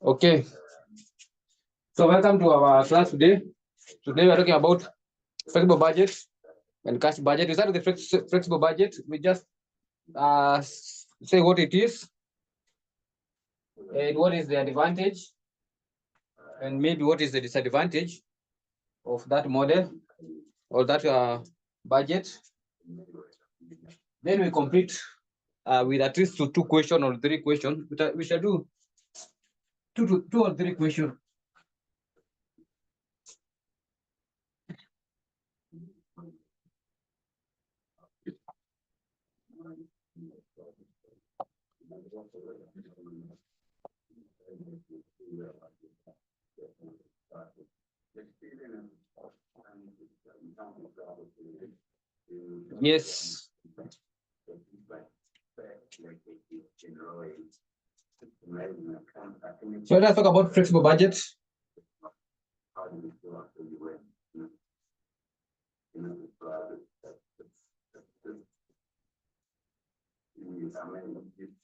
Okay, so welcome to our class today. Today we are talking about flexible budget and cash budget. We start with the flexible budget. We just say what it is and what is the advantage and maybe what is the disadvantage of that model or that budget. Then we complete with at least two questions or three questions. We shall do two or three questions. Yes. So let's talk about flexible budget.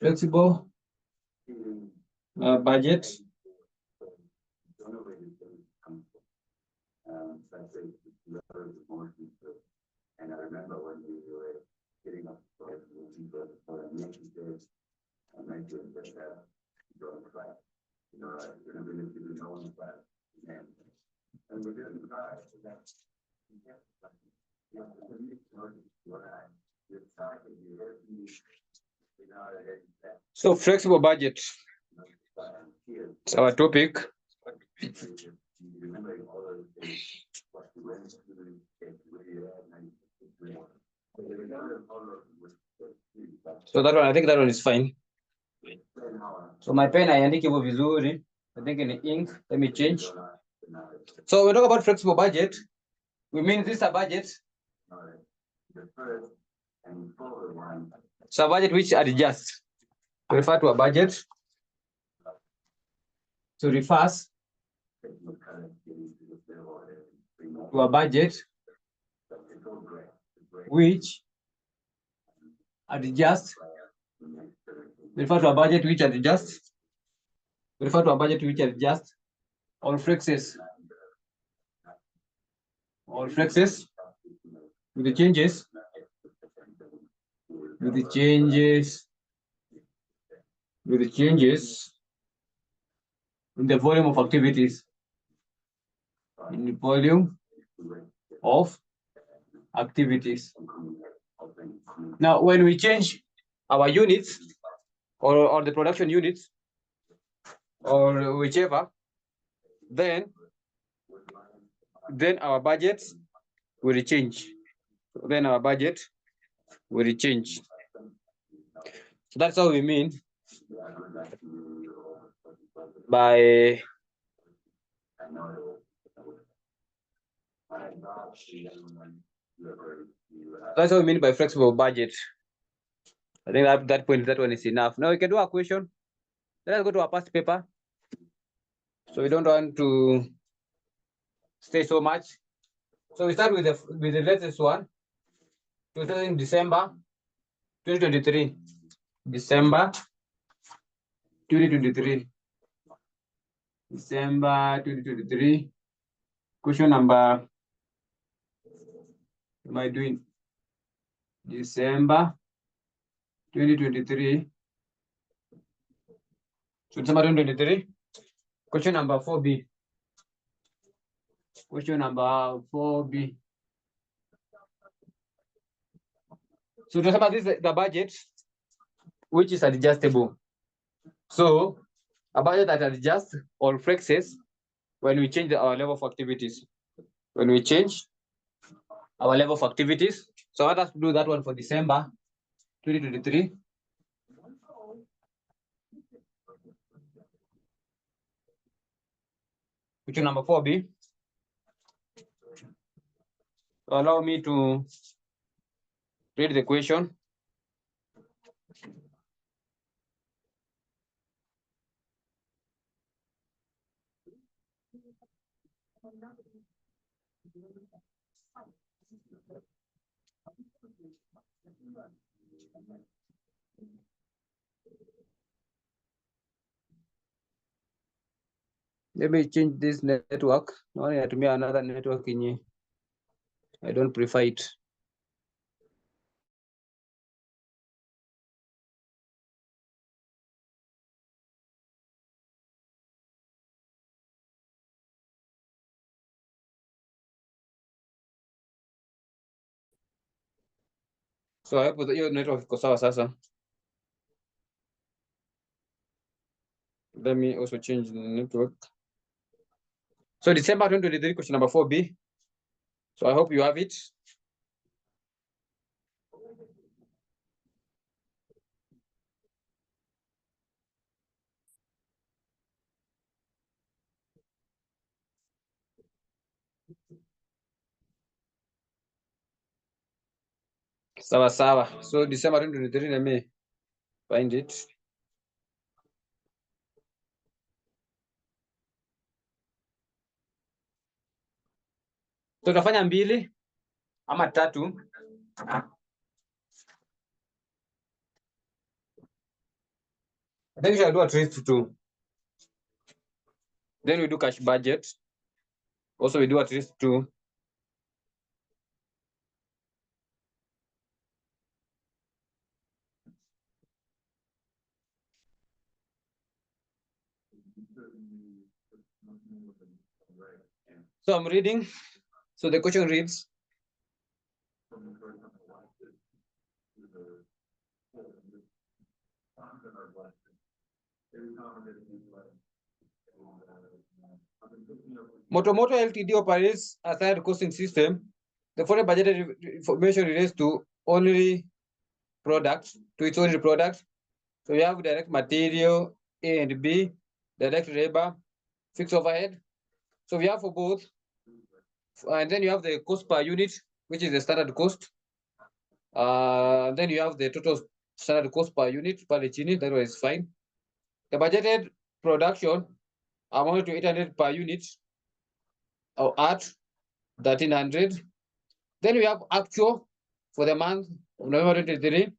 Flexible budget. And I remember when we were getting up for I mentioned that during class, you're going to be no one class. And we didn't try. So flexible budget. It's our topic. So that one, I think that one is fine. So my pen, I andike vizuri. I think in ink, let me change. So we talk about flexible budget. We mean this is a budget. So a budget which adjusts. We refer to a budget. So refers to a budget which adjusts. Refer to a budget which adjusts. Refer to a budget which adjusts or flexes. Or flexes with the changes. With the changes. With the changes in the volume of activities. In the volume of activities. Now, when we change our units or the production units or whichever, then our budget will change. Then our budget will change. So that's how we mean by flexible budget. I think at that point, that one is enough. Now we can do a question. Let us go to our past paper. So we don't want to stay so much. So we start with the latest one. So it was in December 2023. December 2023. December 2023. Question number. What am I doing? December 2023. So December 2023. Question number 4B. Question number 4B. So December, this is the budget which is adjustable. So a budget that adjusts or flexes when we change our level of activities. When we change our level of activities. So let us do that one for December 2023. Question number 4B. So allow me to read the question. Let me change this network. Now I have to make another network in here. I don't prefer it. So I put your network iko sawa sasa. Let me also change the network. So December 2023, question number 4B. So I hope you have it. Sawa sawa. So December 2023, let me find it. So tutafanya mbili ama tatu. I think we shall do at least 2. Then we do cash budget. Also we do at least 2. So I'm reading. So the question reads, Motomoto Ltd operates a third costing system. The following budgeted information relates to only products, to its only product. So you have direct material A and B, direct labor, fixed overhead. So we have for both. And then you have the cost per unit, which is the standard cost. Then you have the total standard cost per unit per each unit. That was fine. The budgeted production amounted to 800 per unit or at 1300. Then we have actual for the month of November 23.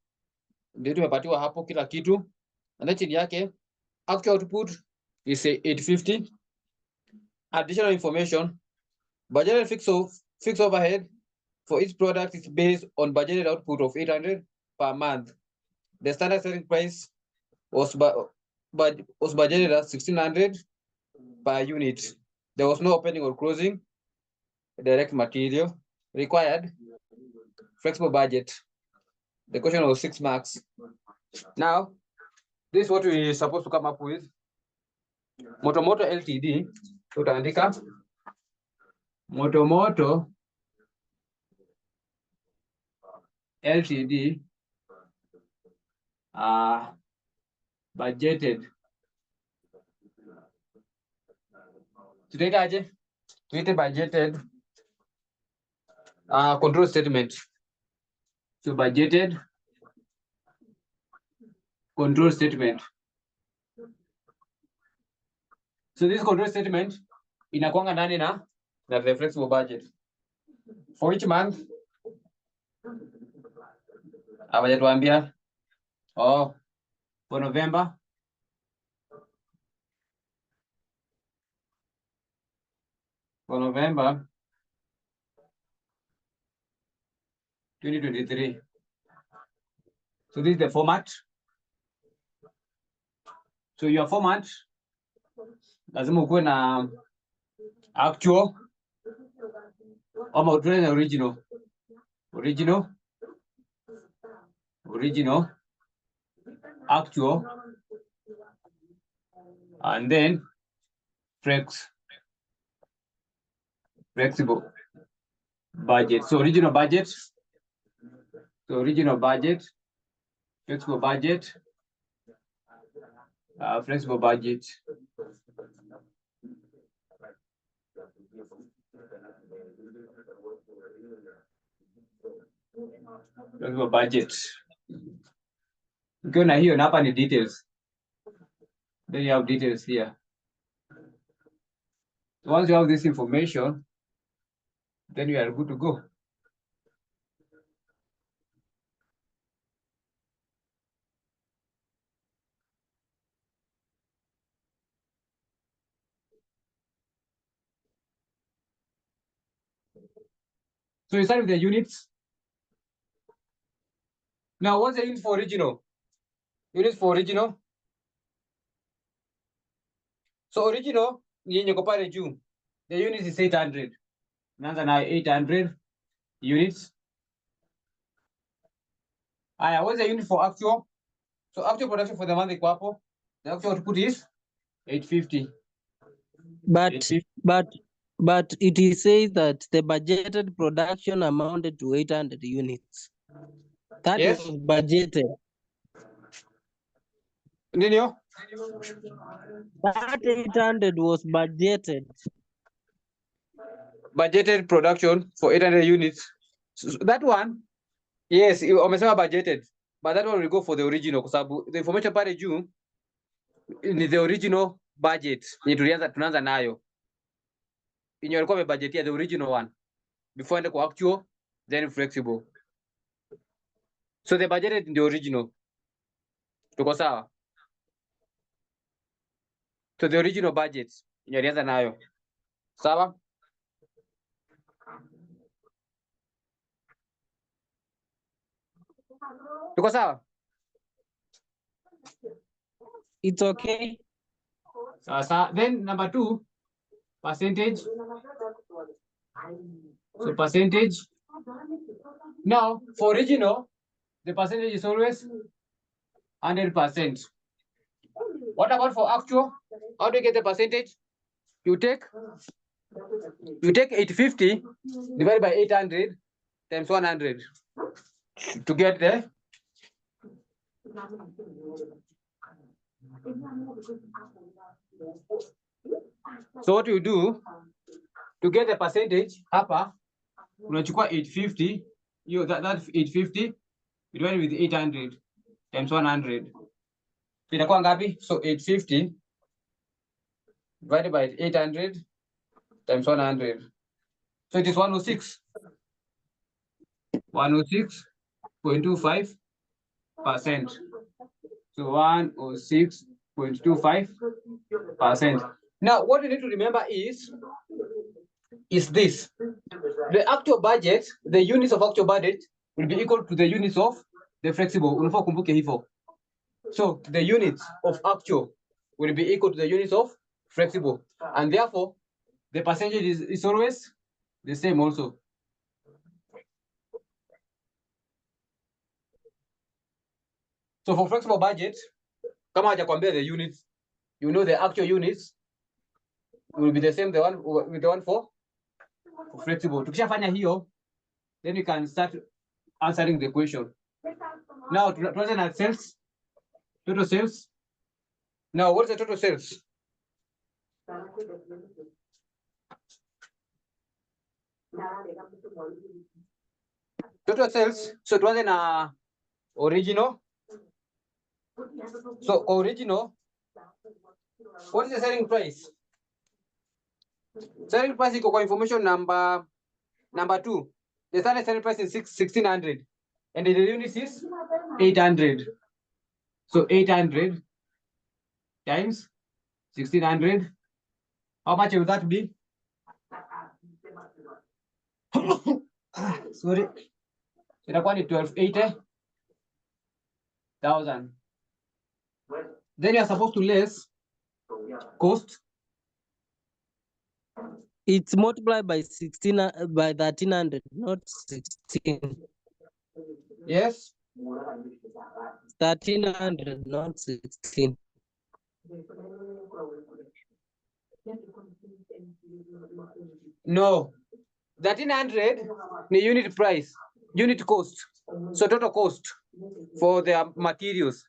Ndio tumepatiwa hapo kila kitu. Na chini yake actual output is 850. Additional information, budgeted fixed overhead for each product is based on budgeted output of 800 per month. The standard selling price was budgeted at 1600 per unit. There was no opening or closing. Direct material required. Flexible budget. The question was 6 marks. Now, this is what we're supposed to come up with. Motomoto Ltd. Tutaandika Motomoto Ltd. Budgeted. Tunaitaje? Tuite budgeted control statement. So budgeted control statement. So this control statement inakuanga ndani na the flexible budget. For each month hawajatuambia. For November for November 2023. So this is the format. So your format lazima ukuwe na actual ama utuwe na original, actual, and then flexible budget. So original budget, flexible budget, flexible budget. Flexible budget. Ukiona hiyo na hapa ni details. Then you have details here. Once you have this information, then you are good to go. So you start with the units. Now, what's the unit for original? Units for original. So original, yenye iko pale juu. The unit is 800. Naanza na 800 units. What's the unit for actual? So actual production for the month iko hapo. The actual output is 850. But it says that the budgeted production amounted to 800 units. That Yes. was budgeted. Nino? That 800 was budgeted. Budgeted production for 800 units. So that one, yes, umesema budgeted. But that one will go for the original kwa sababu the information pale juu ni the original budget. Tunaanza nayo. Yenye walikuwa wamebudgetia the original one. Before ende kwa actual, then flexible. So the budgeted in the original. Tuko sawa? So the original budget yenye walianza nayo. Sawa? Tuko sawa? It's okay. Then number 2, percentage. So percentage. Now for original, the percentage is always 100%. What about for actual? How do you get the percentage? You take 850 divided by 800 times 100 to get the So what you do to get the percentage hapa unachukua 850, that 850 divided with 800 times 100. Itakuwa ngapi? So 850 divided by 800 times 100. So it is 106. 106.25%. So 106.25%. Now, what you need to remember is this. The actual budget, the units of actual budget will be equal to the units of the flexible. Unafaa kumbuke hivyo. So the units of actual will be equal to the units of flexible. And therefore, the percentage is always the same also. So for flexible budget, kama hajakwambia the units, you know the actual units will be the same with the one for flexible. Tukishafanya hiyo, then you can start answering the question. Now tuanze na sales. Total sales. Now what's the total sales? Total sales. So tuanze na original. So original, what is the selling price? Selling price iko kwa information number 2. The standard selling price is 1600 and the unit is 800. So 800 times 1600. How much will that be? Sorry. Itakuwa ni 1280,000. Then you are supposed to less cost. It's multiplied by 1300, not 16. Yes. 1300, not 16. No. 1300 the unit price, unit cost. So total cost for the materials.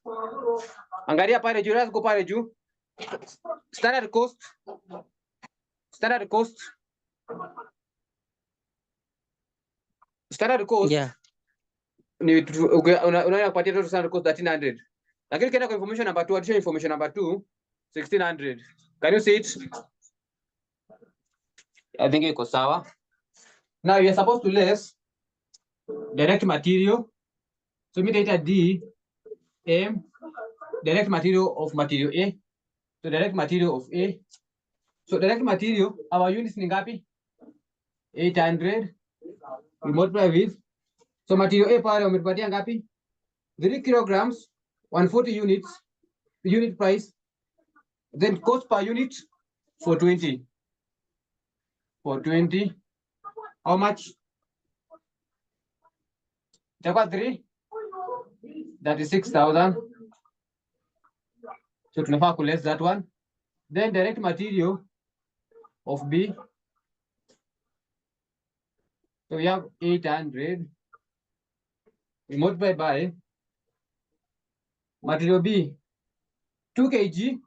Angalia pale juu, let's go pale juu. Standard cost. Standard cost. Standard cost. Yeah. Unaona kupatia total standard cost 1300. Lakini ukienda kwa information number 2, additional information number 2, 1600. Can you see it? I think iko sawa. Now you are supposed to less direct material. So we data D M direct material of material A. So direct material of A. So direct material, our units ni ngapi? 800 we multiply with, so material A pale umetupatia ngapi? 3 kilograms, 140 units, unit price, then cost per unit for 20. For 20, how much? Itakuwa 3, that is 6,000. So tunafaa ku less that one. Then direct material of B. So we have 800. We multiply by material B, 2 kg,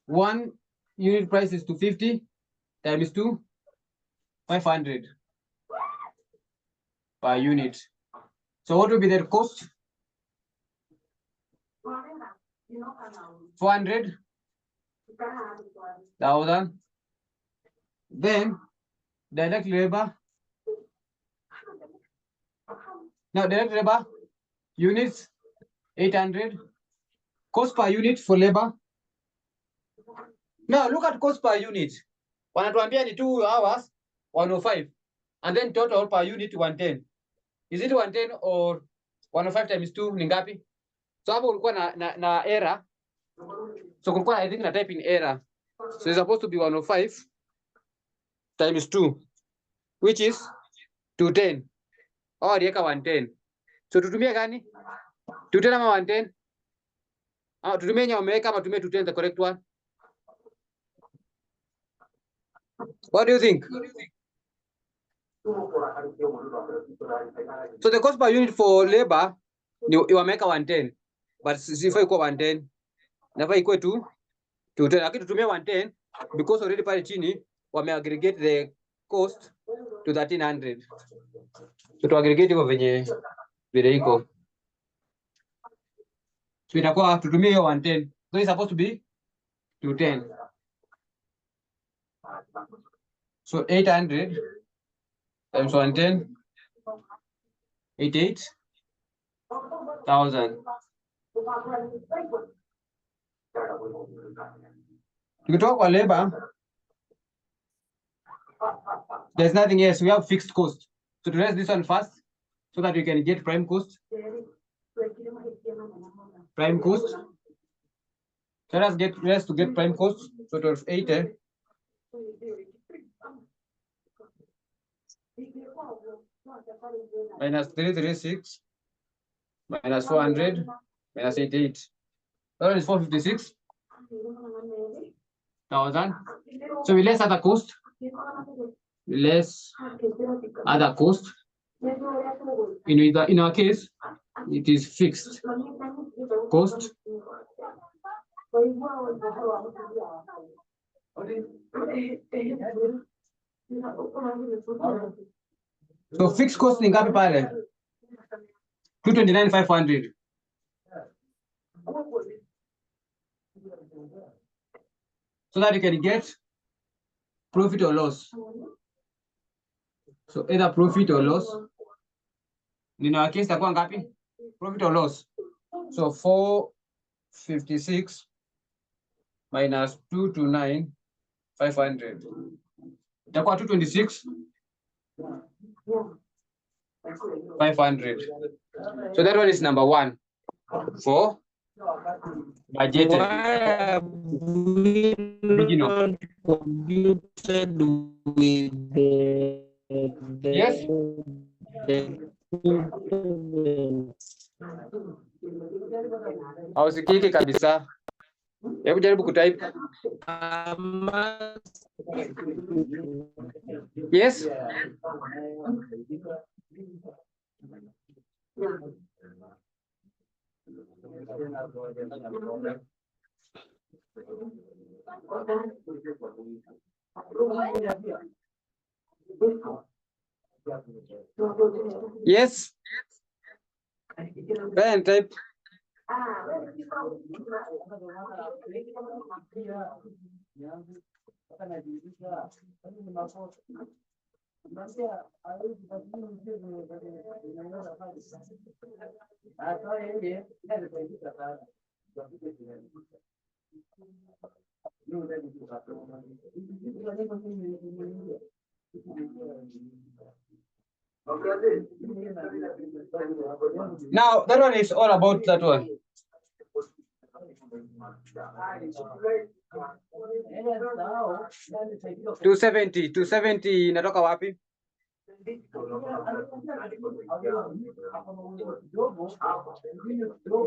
1 unit price is 250 times 2, 500 per unit. So what will be their cost? 400,000. Then direct labor. Now direct labor units 800. Cost per unit for labor. Now look at cost per unit. Wanatuambia ni 2 hours 105, and then total per unit 110. Is it 110 or 105 times 2 ni ngapi? So hapo kulikuwa na error. So kulikuwa I think na type in error. So it's supposed to be 105 times 2, which is 210. Au aliweka 110. So tutumie gani? 210 ama 110? Ah, tutumie yenye wameweka ama tumie 210 the correct one? What do you think? So the cost per unit for labor ni wameweka 110, but sifai kuwa 110. Nafaa ikuwe 210. Lakini tutumie 110 because already pale chini wame aggregate the cost to 1300. So to aggregate hivyo venye vile iko. So itakuwa tutumie hiyo 110. So it's supposed to be 210. So 800 times 110, 88,000. Tukitoka kwa labor, there's nothing else. We have fixed cost. So to raise this one first, so that we can get prime cost. Prime cost. So let's get to get prime cost. So 1280 minus 336 minus 400 minus 88. That is 456,000. So we less other cost. Less other cost. In our case, it is fixed cost. So fixed cost ni ngapi pale? 229,500. So that you can get profit or loss. So either profit or loss. In our case, itakuwa ngapi? Profit or loss. So 456 minus 229,500. Itakuwa 226,500. So that one is number 1 for budgeted. Why have we not computed with the Yes. Hausikiki kabisa. Hebu jaribu kutype. Yes. Yes. Try and type. Now that one is all about that one. 270 inatoka wapi?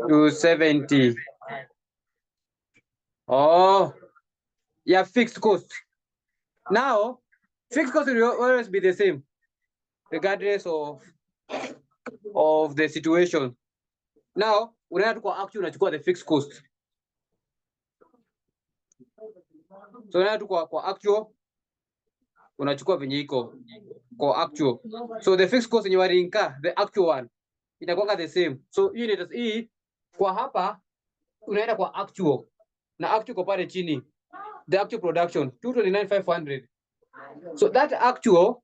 270. Oh, yeah, fixed cost. Now, fixed cost will always be the same, regardless of the situation. Now, unaenda tu kwa actual unachukua the fixed cost. So unaenda tu kwa actual unachukua venye iko kwa actual. So the fixed cost yenye warinka, the actual one inakuwa the same. So hii kwa hapa unaenda kwa actual na actual kwa pale chini, the actual production 229,500. So that actual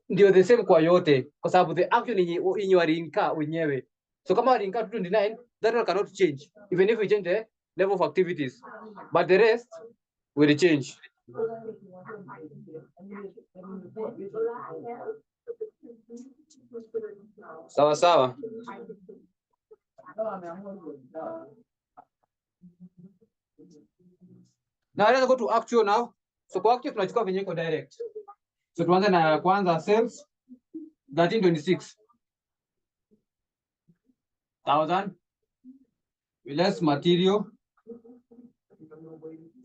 ndio the same kwa yote, kwa sababu the actual yenye warinka wenyewe. So kama warinka 229, that one cannot change even if we change the level of activities, but the rest will change. Sawa sawa. Now let's go to actual now. So kwa actual tunachukua venye iko direct. So tuanze na kwanza sales 1326,000 less material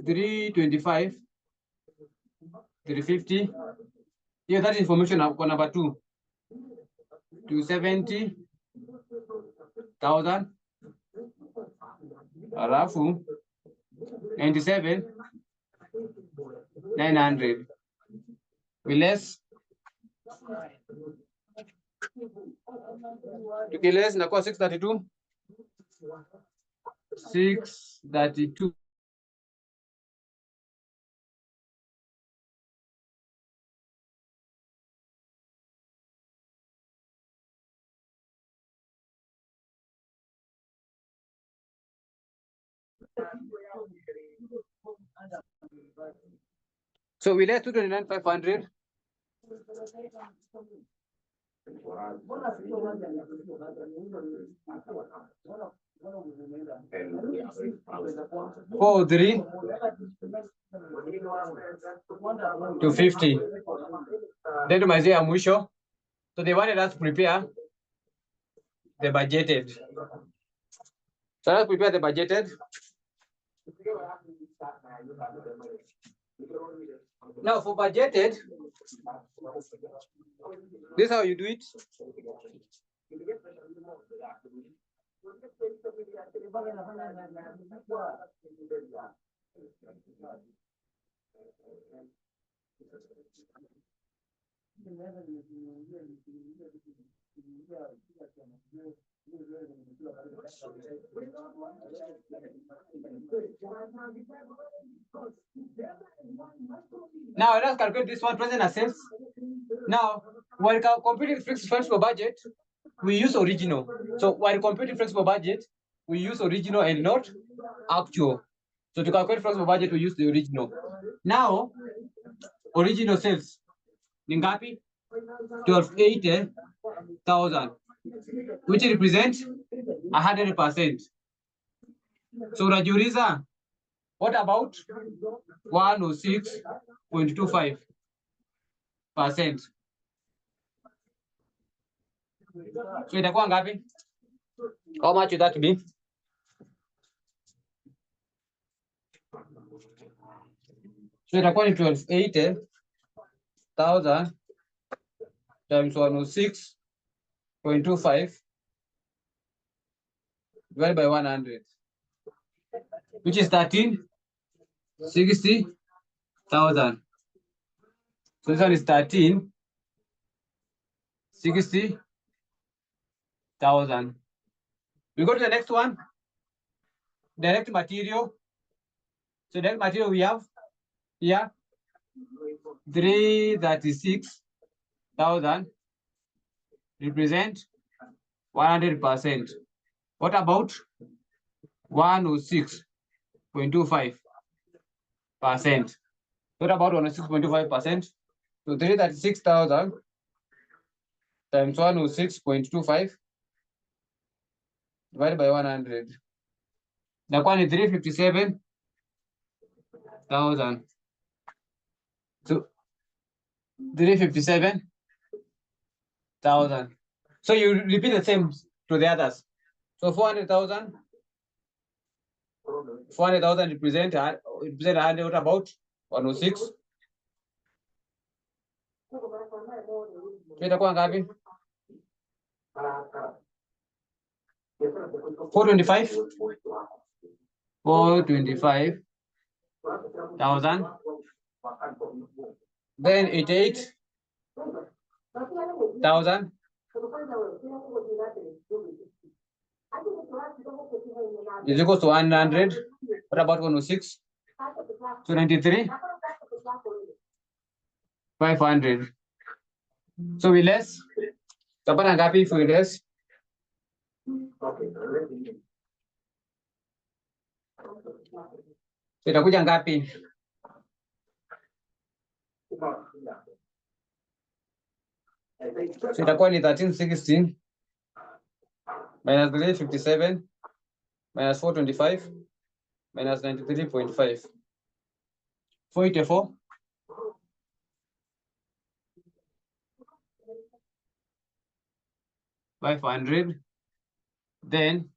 325 350. Yeah, that information kwa number 2 270,000 alafu 97,900 less tukiless inakuwa 632 632. So we left 229,500. Oh, 3 250. Then tumalizia ya mwisho. So they wanted us to prepare the budgeted. So let's prepare the budgeted. Now for budgeted, this is how you do it. Now let's calculate this one, present assets. Now, while computing flexible budget, we use original. So while computing flexible budget, we use original and not actual. So to calculate flexible budget, we use the original. Now, original sales ni ngapi? 1280,000, which represents 100%. So unajiuliza, what about 106.25%? So itakuwa ngapi? How much would that be? So itakuwa ni 1280,000 times 106.25 divided by 100, which is 1360,000. So this one is 1360,000. We go to the next one, direct material. So direct material we have here 336,000 represent 100%. What about 106.25%? What about 106.25%? So 336,000 times 106.25 divided by 100. Inakuwa ni 357,000. So 357,000. So you repeat the same to the others. So 400,000. 400,000 represent 100. What about 106? So itakuwa ngapi? 425. 425,000. Then 88,000. Is equal to 100. What about 106? So 93,500. So we less. Tapana ngapi if we less? Itakuja ngapi? So itakuwa ni 1360 minus 357 minus 425 minus 93.5. 484. 500. Then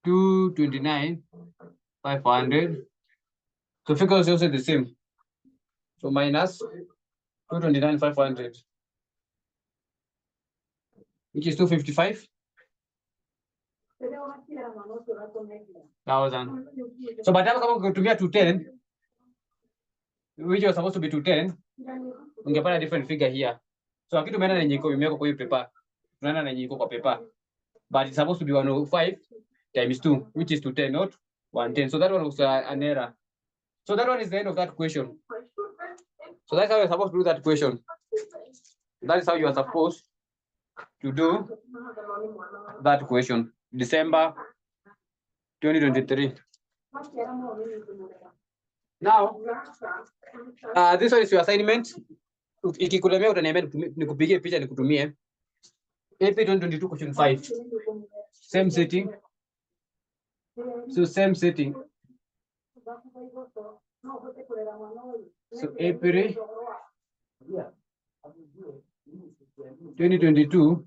229, 500. So figures also the same. So minus 229, 500, which is 255,000. So by the time kama kutumia 210, which was supposed to be 210, ungepata different figure here. So akitu tumeenda na nyiko imewekwa kwa hiyo paper. Tunaenda na nyiko kwa paper. But it's supposed to be 105 times 2, which is 210, not 110. So that one was an error. So that one is the end of that question. So that's how you're supposed to do that question. That is how you are supposed to do that question. December 2023. Now, this one is your assignment. Ikikulemea utaniambia nikupigie picha nikutumie. AP 2022 question 5. Same setting. So same setting. So April 2022.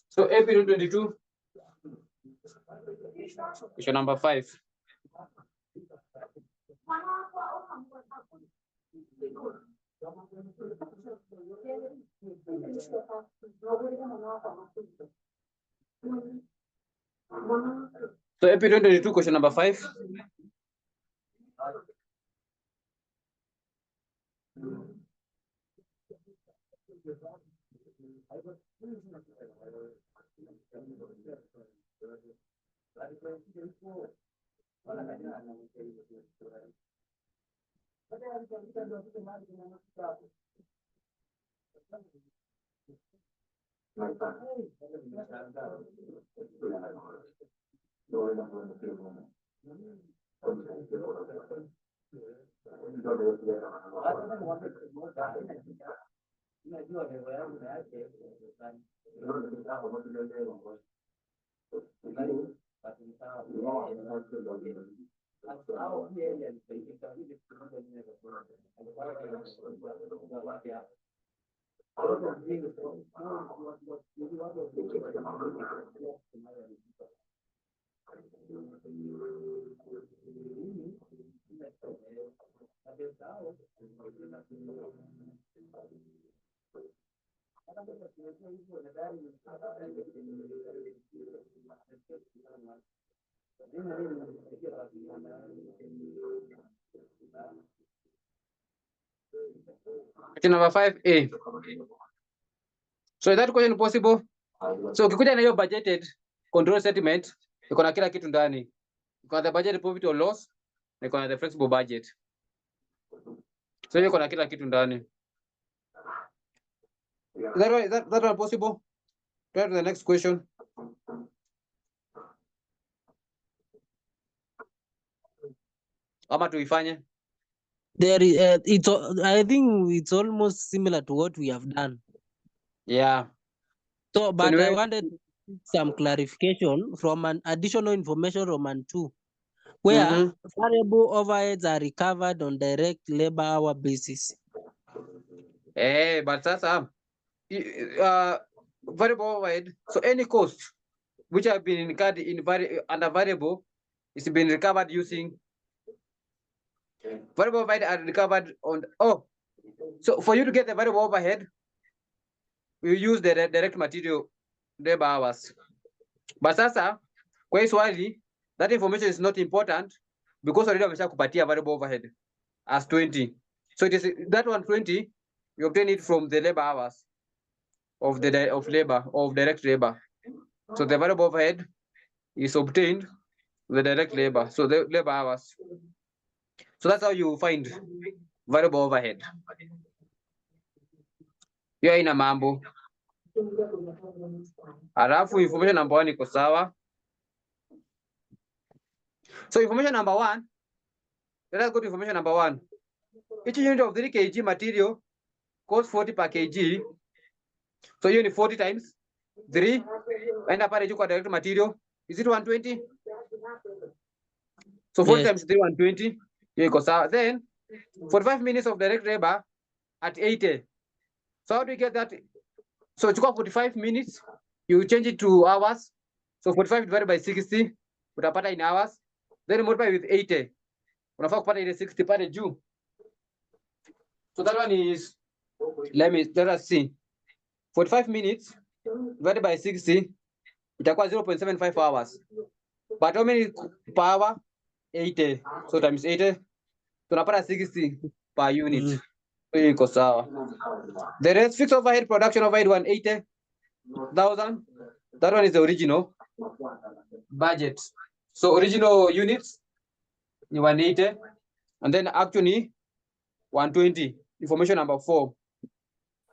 So April 2022. Question number 5. So April 2022, question number 5. Question number 5A. So is that question possible? So ukikuja na hiyo budgeted control statement, iko na kila kitu ndani. Iko na the budgeted profit or loss, na iko na the flexible budget. So hiyo iko na kila kitu ndani. Is that one possible? Try to the next question. Ama tuifanye. There is, I think it's almost similar to what we have done. Yeah. So, but I anyway, wanted some clarification from an additional information Roman 2, where variable overheads are recovered on direct labor hour basis. But sasa variable overhead. So any cost which have been incurred in under variable is been recovered using variable overhead are recovered on. So for you to get the variable overhead, we use the direct material labor hours. But sasa kwa hii swali, that information is not important because already wameshakupatia variable overhead as 20. So it is that 120 you obtain it from the labor hours of the direct labor. So the variable overhead is obtained with the direct labor. So the labor hours. So that's how you find variable overhead. Hiyo ina mambo. Alafu information number 1 iko sawa. So information number 1, let us go to information number 1. Each unit of 3 kg material costs 40 per kg. So hiyo ni 40 times 3. Enda pale juu kwa direct material. Is it 120? So 40 times 3, 120. Hiyo iko sawa. Then 45 minutes of direct labor at 80. So how do you get that? So chukua 45 minutes, you change it to hours. So 45 divided by 60, utapata in hours. Then multiply with 80. Unafaa kupata ile 60 pale juu. So that one is, let us see. 45 minutes divided by 60, itakuwa 0.75 hours. But how many per hour? 80. So times 80, tunapata 60 per unit. Hiyo iko sawa. The rest fixed overhead production overhead 180,000. That one is the original budget. So original units ni 180, and then actually 120. Information number 4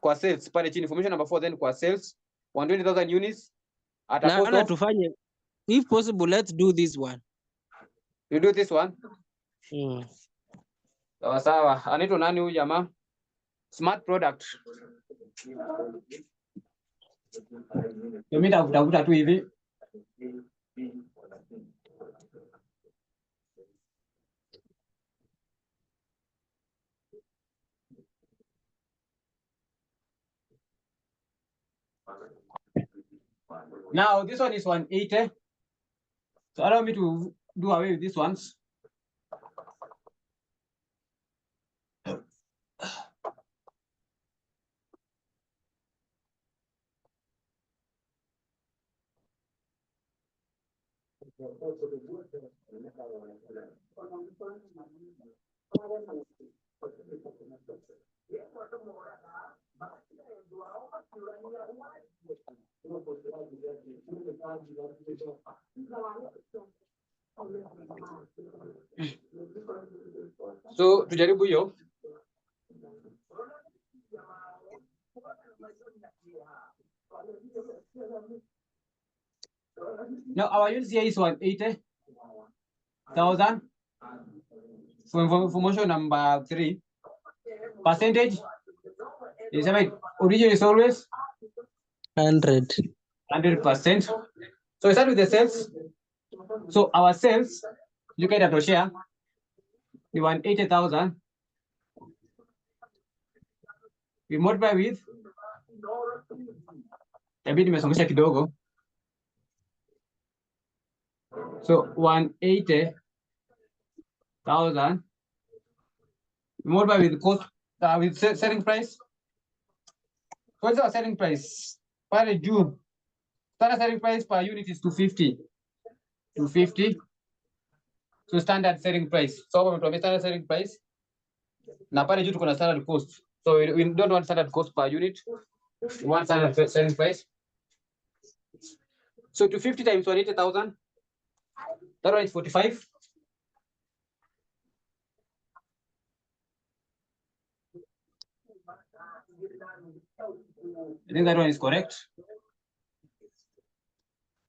kwa sales pale chini. Information number 4 then kwa sales 120,000 units at a cost of. Tufanye, if possible, let's do this one. You do this one. Sawa sawa. Anaitwa nani huyu jamaa? Smart product. Mimi nitakuta tu hivi. Now this one is 180. So allow me to do away with these ones. So tujaribu hiyo. Now our unit here is 180,000. For information number 3, percentage is origin is always 100%. So we start with the sales. So our sales, you get a share, we want 80,000. We multiply with, tabidi nimesongesha kidogo. So 180,000. We multiply with cost, with selling price. What's our selling price? Per June. Standard selling price per unit is 250. 250. So standard selling price. So we standard selling price. Na pale juu tuko na standard cost. So we don't want standard cost per unit. We want standard selling price. So 250 times 180,000. That one is 45. I think that one is correct.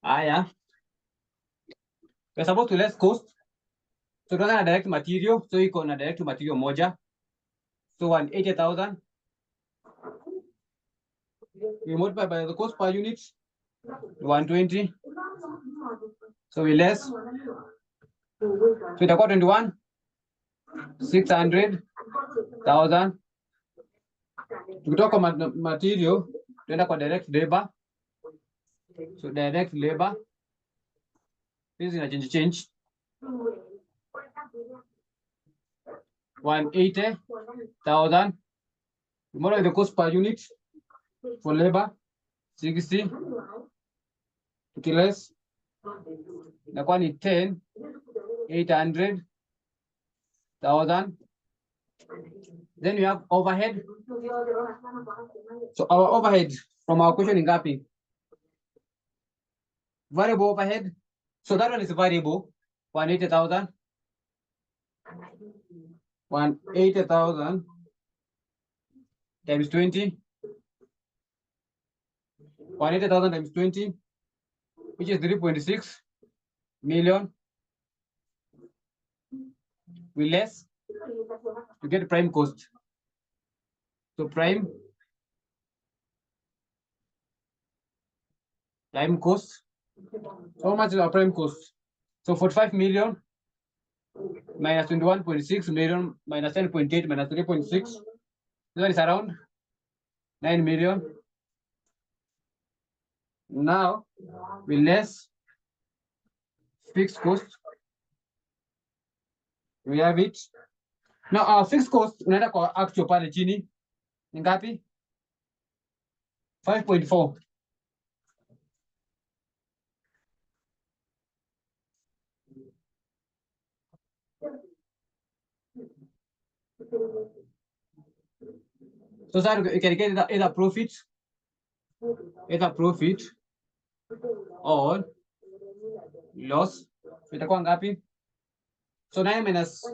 Yeah. We're supposed to less cost. So tunaanza na direct material, so iko na direct material moja. So 180,000. We multiply by the cost per unit, 120. So we less. So itakuwa 21,600,000. Tukitoka material, tuenda kwa direct labor. So direct labor. This is a change. 180,000. Tomorrow the cost per unit for labor 60. Less. The one is 10,800,000. Then we have overhead. So our overhead from our question in gapping. Variable overhead. So that one is variable. 180,000. 180,000 times 20. 180,000 times 20, which is 3.6 million. We less to get prime cost. So prime cost. How much is our prime cost? So 45 million minus 21.6 million minus 10.8 minus 3.6. That is around 9 million. Now we less fixed cost. We have it. Now our fixed cost unaenda kwa actual pale chini. Ni ngapi? 5.4. So sasa you can get either profit or loss. Itakuwa ngapi? So 9 minus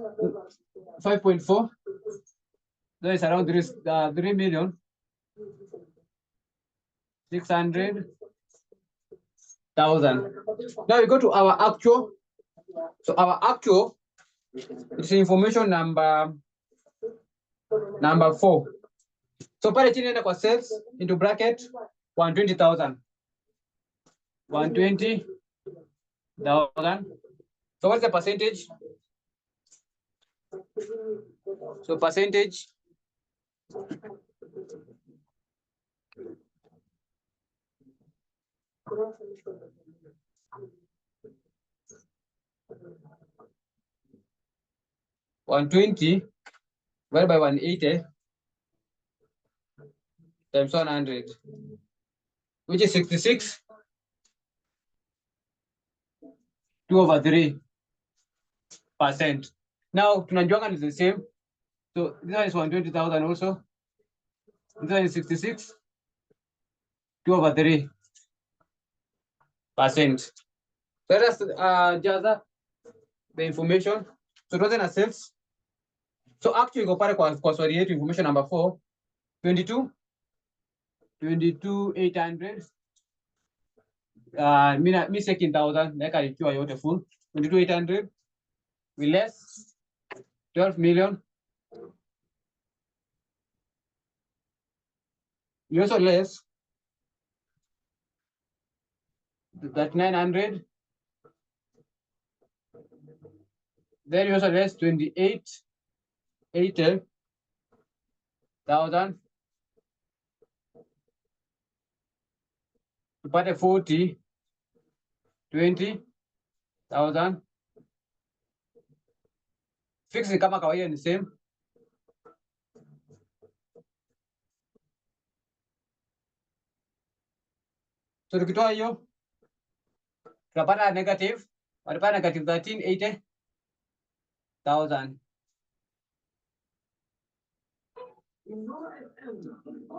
5.4. That is around 3,600,000. Now we go to our actual. So our actual is information number 4. So pale chini nenda kwa sales into bracket 120,000. 120,000. So what's the percentage? So percentage. $120 divided by 180 times 100, which is 66. 2/3%. Now tunajuanga is the same. So this one is 120,000 also. This one is 66. 2/3%. So let us gather the information. So tuanze na sales. So actually go pale kwa swali yetu information number 4. 22,800. Mi second 1,000 naeka ikiwa yote full. 22,800. We less 12 million. We also less that 900. Then you also less 28,800,000. Tupate 40,20,000. Fix ni kama kawaida ni same. So tukitoa hiyo tunapata negative. Walipata negative 13,80,000.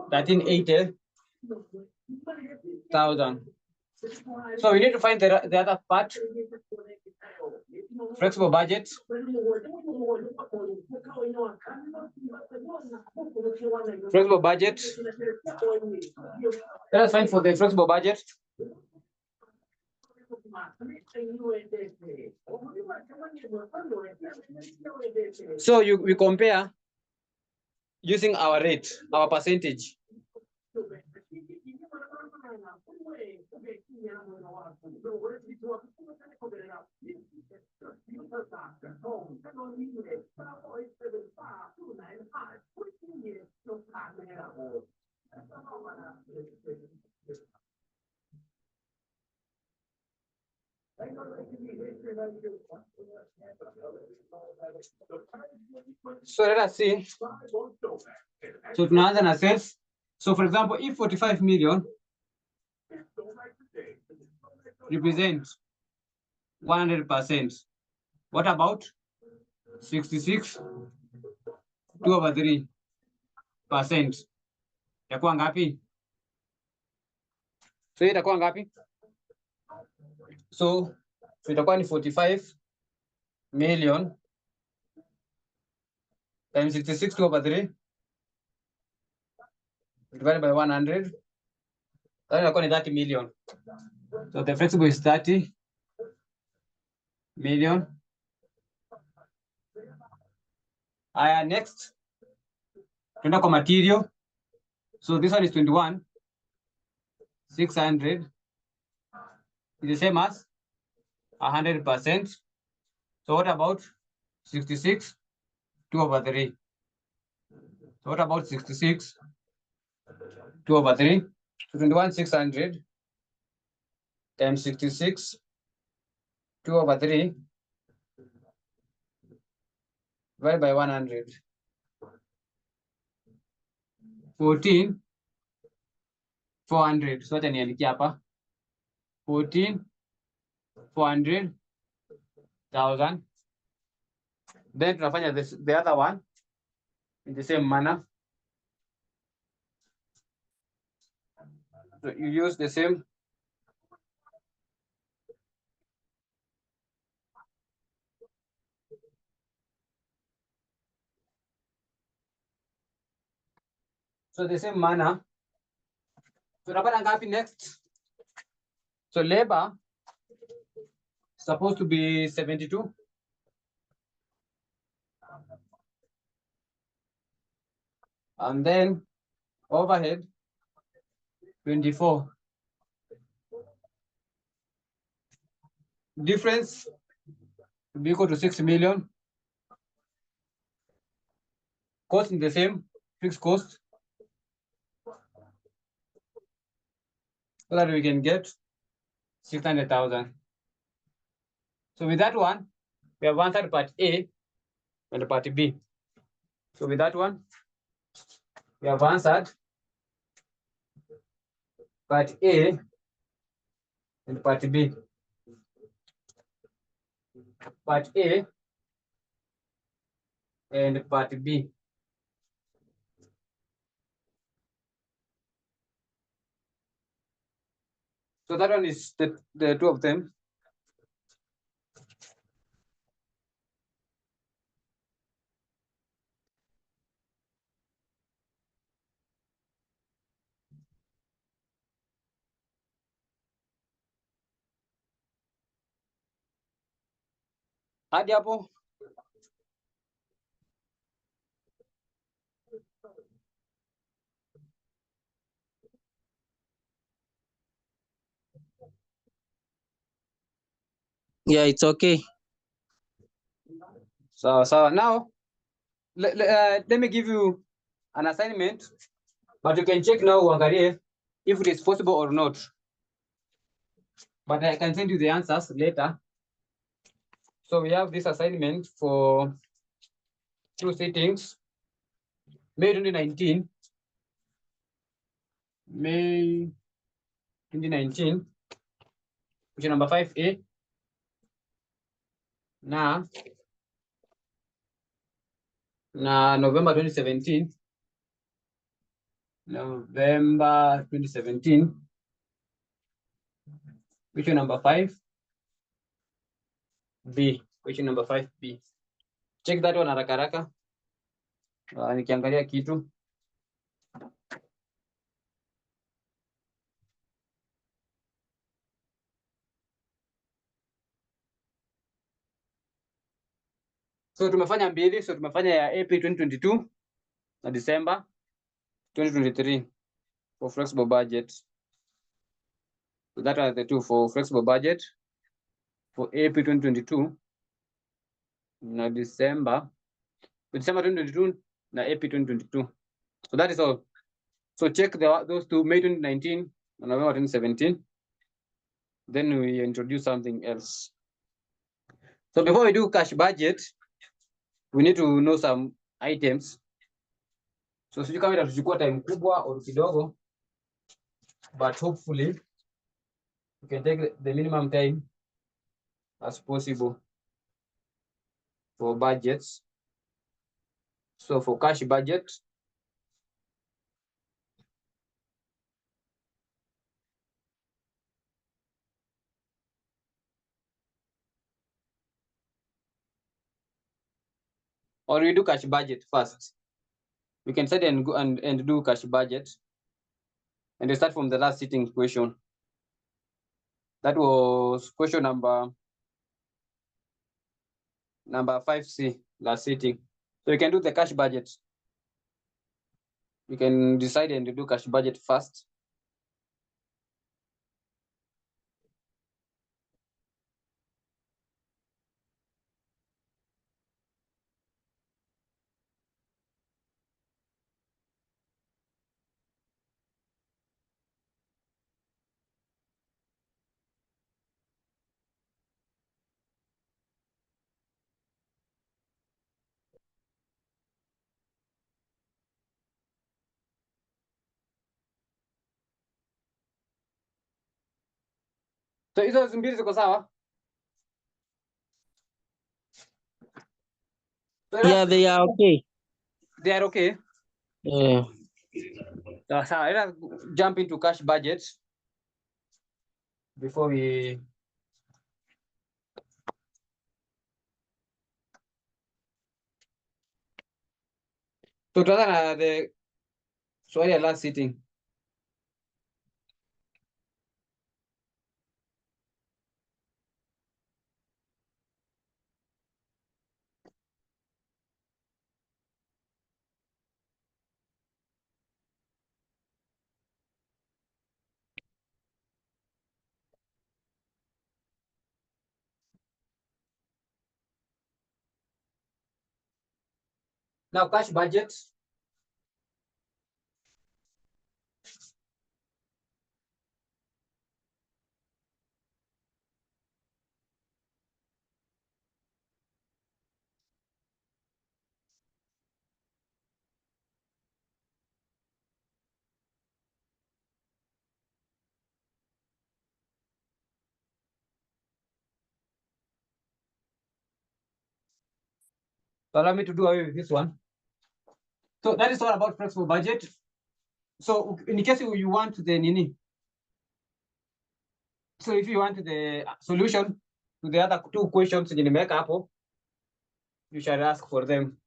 13,80,000. So we need to find the other part. flexible budget. Flexible budget. Let us find for the flexible budget. So we compare using our rate, our percentage. So let us see. So tunaanza na sales. So for example, if 45 million represent 100%, what about 66 2/3%? Itakuwa ngapi? So itakuwa ngapi? So itakuwa ni 45 million times 66 2/3 divided by 100. That itakuwa ni 30 million. So the flexible is 30 million. Next, tuenda kwa material. So this one is 21,600. It's the same as 100%. So what about 66 2/3? So what about 66 2/3? So 21,600 times 66 2/3 divided by 100. 14,400. So acha niandikie hapa 14,400,000. Then tunafanya the other one in the same manner. So you use the same. So the same manner. So tunapata ngapi next? So labor supposed to be 72. And then overhead 24. Difference to be equal to 6 million. Cost in the same, fixed cost. So that we can get 600,000. So with that one, we have answered part A and part B. So with that one, we have answered part A and part B. Part A and part B. So that one is the two of them. Hadi hapo. Yeah, it's okay. So now let me give you an assignment, but you can check now uangalie if it is possible or not. But I can send you the answers later. So we have this assignment for 2 sittings. May 2019. May 2019. Question number 5A. Na November 2017. November 2017. Question number 5B. question number 5B. Check that one haraka haraka. Nikiangalia kitu. So tumefanya mbili, so tumefanya ya April 2022 na December 2023 for flexible budget. So that are the two for flexible budget for April 2022 na December 2022 na April 2022. So that is all. So check those two, May 2019 and November 2017. Then we introduce something else. So before we do cash budget, we need to know some items. So sijui kama itatuchukua time kubwa au kidogo, but hopefully you can take the minimum time as possible for budgets. So for cash budget, or we do cash budget first. We can start and go and do cash budget, and we start from the last sitting question. That was question number 5C, last sitting. So you can do the cash budget. You can decide and do cash budget first. So hizo mbili ziko sawa? So Yeah, they are okay. They are okay. Yeah. So let's jump into cash budget before we. So tuanza na the swali ya last sitting. Now cash budget. So allow me to do away with this one. So that is all about flexible budget. So in case you want the nini. So if you want the solution to the other two questions in the make up, you shall ask for them.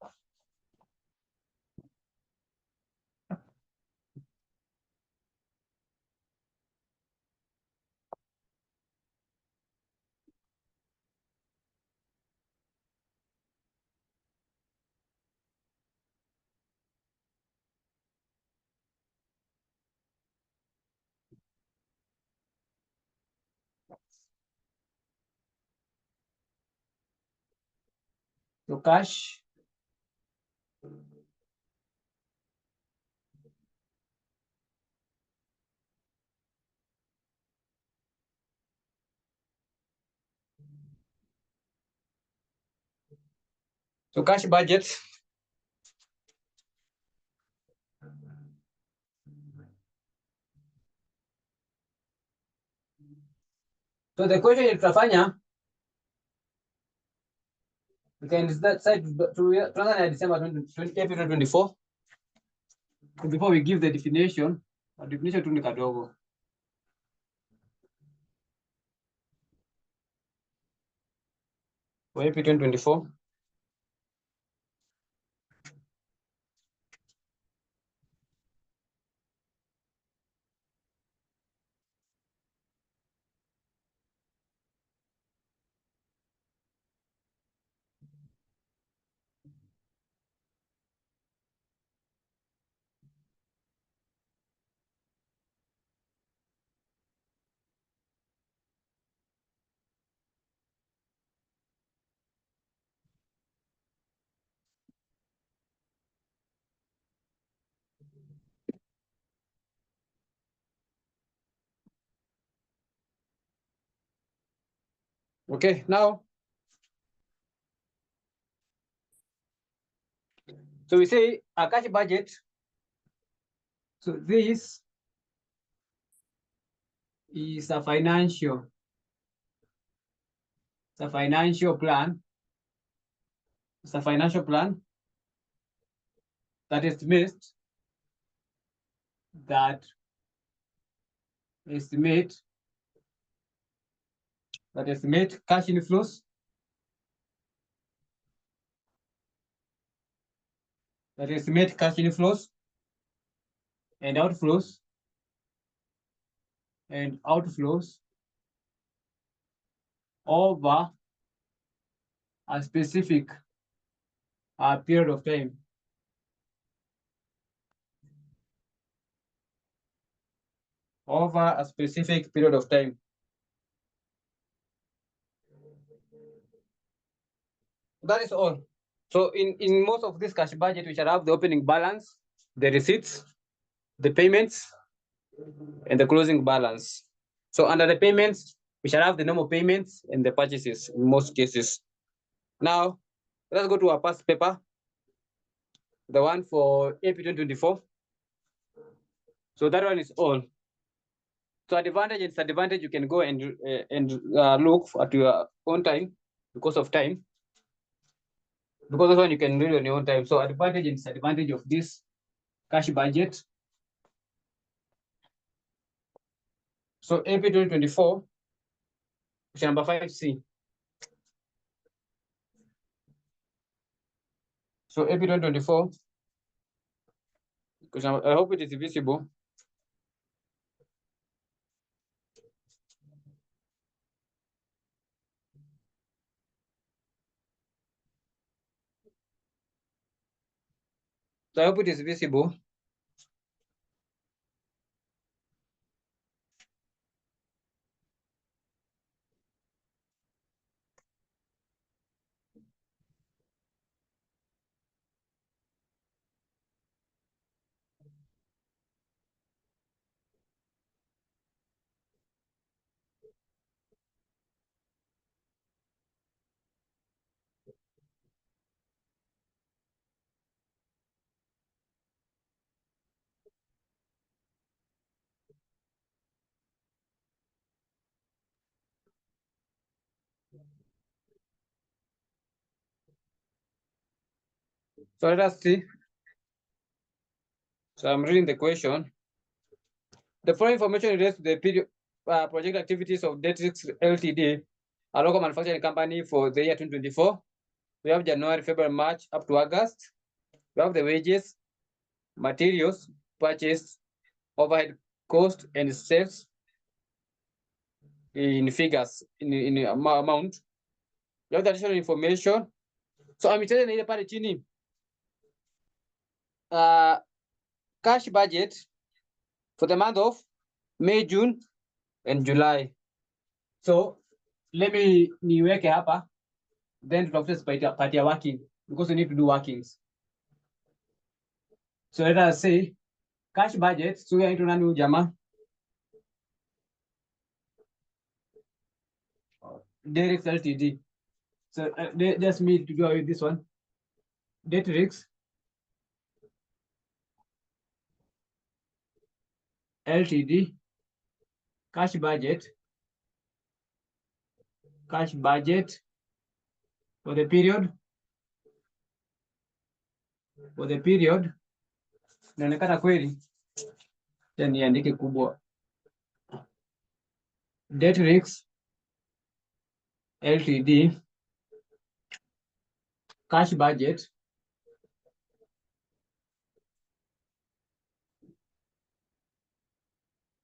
So cash. So cash budget. So the question is tutafanya, we can decide to December 2024. Before we give the definition tu ni kadogo. for April 2024. Okay, now, so we say a cash budget. So this is a financial plan. It's a financial plan that estimates cash inflows, and outflows over a specific period of time. Over a specific period of time. That is all. So in most of this cash budget, we shall have the opening balance, the receipts, the payments, and the closing balance. So under the payments, we shall have the normal payments and the purchases in most cases. Now, let's go to our past paper, the one for April 2024. So that one is all. So advantage and disadvantage, you can go and look at your own time because of time. Because this one you can read on your own time. So advantage and disadvantage of this cash budget. So April 2024, question number 5C. So April 2024, question, I hope it is visible. So I hope it is visible. So let us see. So I'm reading the question. The following information relates to the period, project activities of Datrix Ltd, a local manufacturing company for the year 2024. We have January, February, March, up to August. We have the wages, materials, purchased, overhead cost, and sales in figures, in amount. You have the additional information. So I'm telling you pale chini. Cash budget for the month of May, June, and July. So let me niweke hapa, then tutafute part ya working because we need to do workings. So let us say cash budget. So we are into nani jamaa? Datrix Ltd. So just me to go with this one. Datrix Ltd. Cash budget for the period inaonekana kweli, niandike kubwa. Datrix Ltd cash budget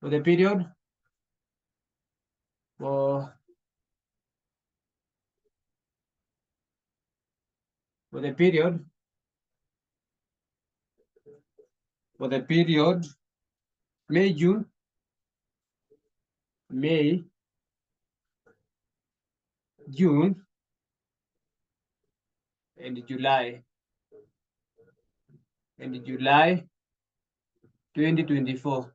for the period for the period May, June, May, June, and July 2024.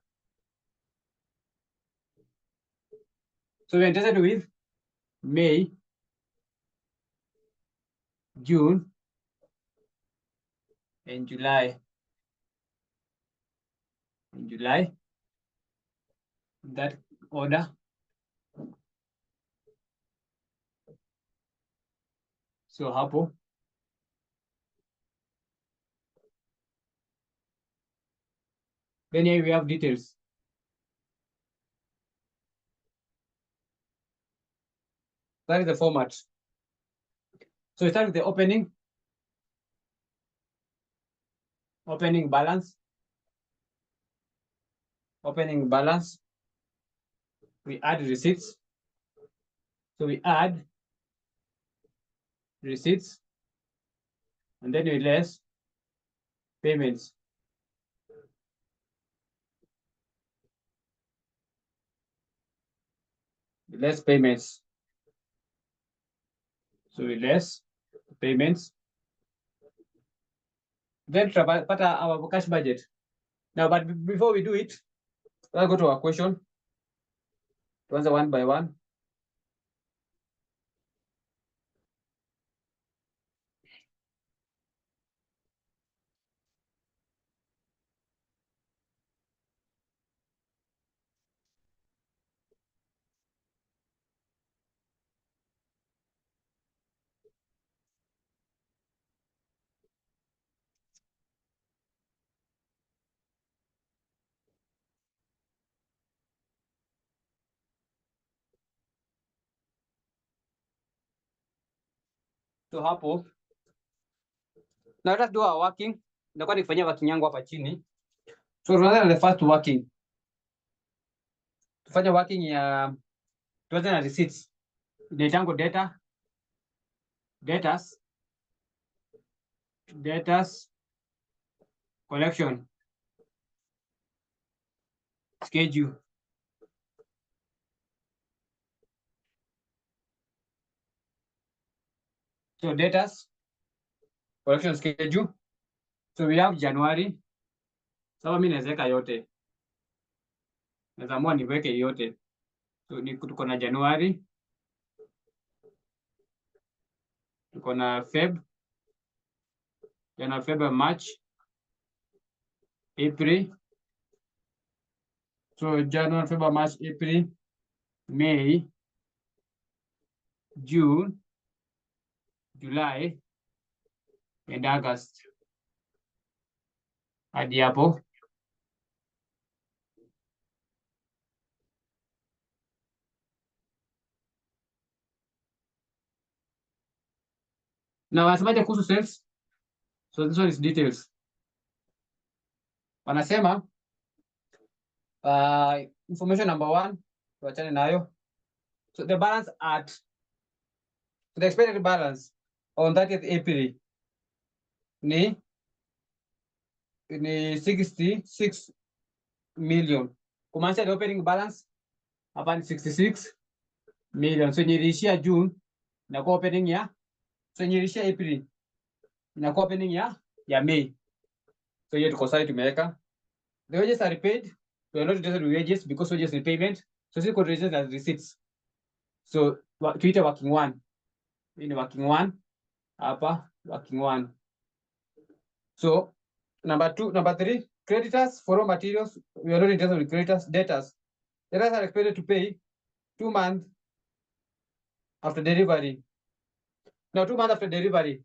So we're interested with May, June, and July. That order. So hapo then here we have details. That is the format. So we start with the opening balance. We add receipts. So we add receipts, and then we less payments. Less payments. So we less payments. Then pata our cash budget. Now, but before we do it, let's go to our question. To answer one by one. So hapo now let's do our working. Nitakuwa nikifanyia working yangu hapa chini. So tunaanza na the first working. Tufanye working ya tuanze na receipts. Inaitango debtors collection schedule. So debtors collection schedule. So we have January. Sawa, mimi naweka yote. Naamua niweke yote. So tuko na January. Tuko na January, February, March, April. So January, February, March, April, May, June, July, and August. Hadi hapo. Now, wanasemaje kuhusu sales? So this one is details. Wanasema information number 1, tuachane nayo. So the balance the expected balance on 30th April ni 66 million. Kumaanisha the opening balance hapa ni 66 million. So nilishia June inakuwa opening ya, so nilishia April inakuwa opening ya May. So hiyo tuko sawa, tumeweka. The wages are paid. We are not interested with wages because wages is payment. So this considered as receipts. So tuite working 1. Hii ni working 1. Hapa working 1. So number 3, creditors for raw materials. We are not interested with creditors. Debtors are expected to pay 2 months after delivery. Now 2 months after delivery.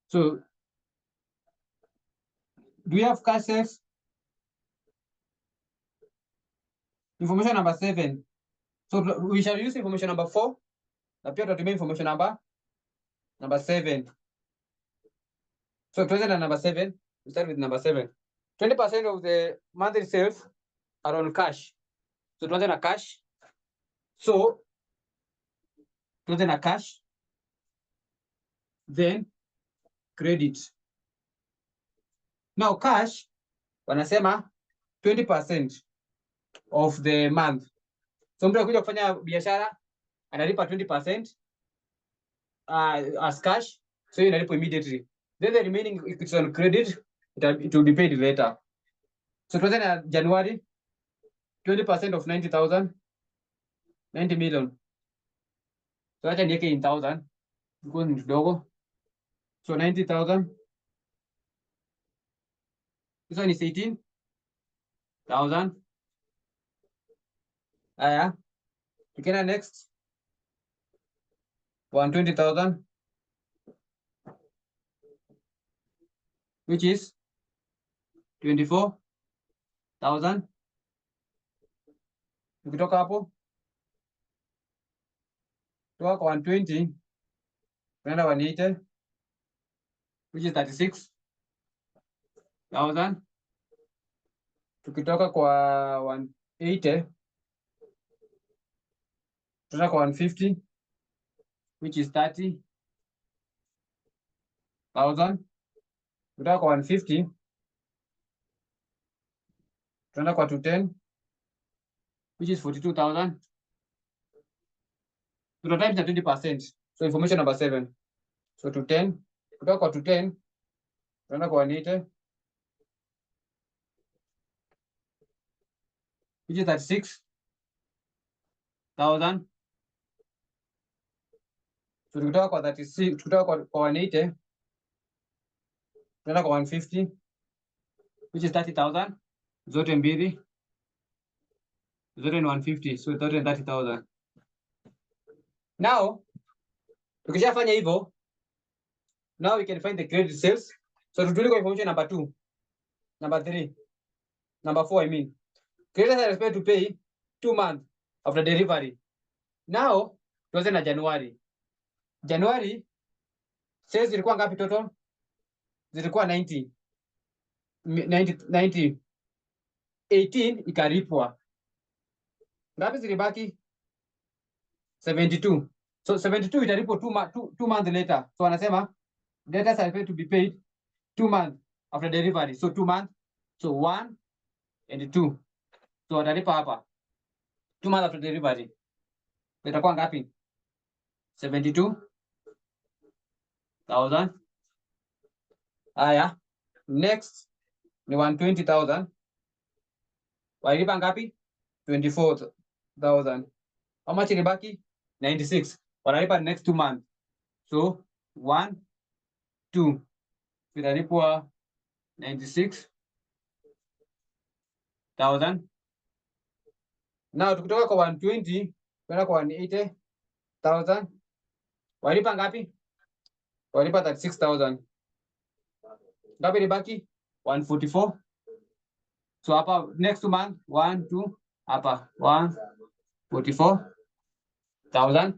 So do we have cash sales? Information number 7. So we shall use information number 4. Na pia tutatumia information number 7. So 20 and number 7, we start with number 7. 20% of the monthly sales are on cash. So 20 are cash. So 20 are cash. Then credit. Now cash, wanasema 20% of the month. So mtu akikuja kufanya biashara analipa 20% as cash, so inalipo immediately. Then the remaining, if it's on credit, it will be paid later. So 20 January, 20% of 90,000, 90 million. So acha niweke in thousand because ni kidogo. So 90,000. This one is 18,000. Aya. Tukienda next. 120,000. Which is 24,000. Tukitoka hapo toka kwa 120 tunaenda 180, which is 36,000. Tukitoka kwa 180 tunaenda kwa 150, which is 30,000. Kutoka kwa 150 tunaenda kwa 210, which is 42,000. Tuna times na 20%. So information number 7. So 210. Kutoka kwa 210 tunaenda kwa 180, which is 36,000. So tukitoka kwa 36, tukitoka kwa 180 tunaenda kwa 150, which is 30,000. Zote mbili zote ni 150, so zote ni 30,000. Now tukishafanya hivyo, now we can find the credit sales. So turudi kwa information number 2, number 3, number 4, I mean. Creditors are expected to pay 2 months after delivery. Now tuanze na Januari. Januari sales zilikuwa ngapi total? Zilikuwa 90. 18 ikalipwa. Ngapi zilibaki? 72. So 72 italipwa 2 months later. So wanasema debtors are expected to be paid 2 months after delivery. So 2 months. So 1 and 2. So watalipa hapa 2 months after delivery. Itakuwa ngapi? 72,000. Haya, next ni 120,000. Walilipa ngapi? 24,000. How much ilibaki? 96. Wanalipa next 2 months. So 1, 2. Italipwa 96,000. Now tukitoka kwa 120 kwenda kwa 180,000. Walipa ngapi? Walipa 36,000. Ngapi ilibaki? 144. So hapa next month 1, 2, hapa 144,000.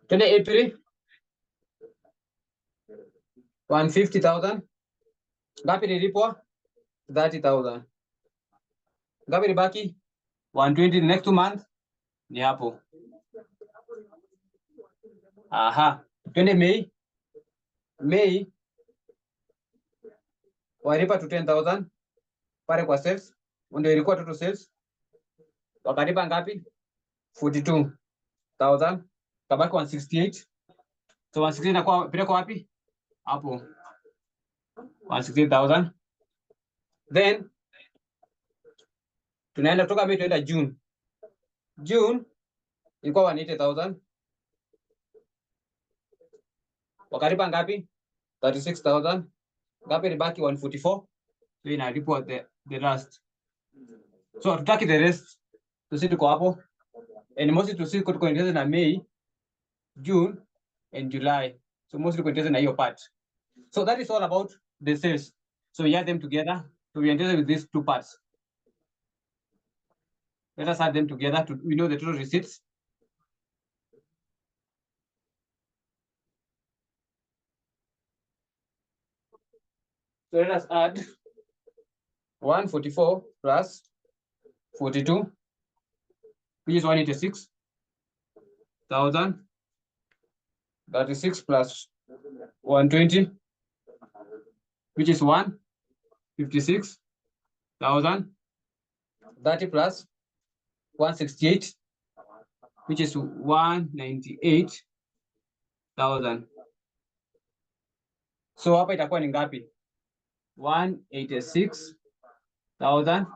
Twende April 150,000. Ngapi ilipwa? 30,000. Ngapi ilibaki? 120. Next month ni hapo. Aha. Twende May. May walipa to 10,000 pale kwa sales, ndio ilikuwa total sales. Wakalipa ngapi? 42,000. Kabaki 168. So 168 inakuwa peleka wapi? Hapo 168,000. Then tunaenda kutoka May tunaenda June. June ilikuwa 180,000. Wakalipa ngapi? 36,000. Ngapi ilibaki? 144. So inalipwa the rest. So tutaki the rest. Tusi tuko hapo. And mostly tusi tuko interested na May, June and July. So mostly tuko interested na hiyo part. So that is all about the sales. So we add them together. So we are interested with these 2 parts. Let us add them together to we know the total receipts. So let us add 144 plus 42, which is 186,000. 36 plus 120, which is 156,000. 30 plus 168, which is 198,000. So hapa itakuwa ni ngapi? 186,000.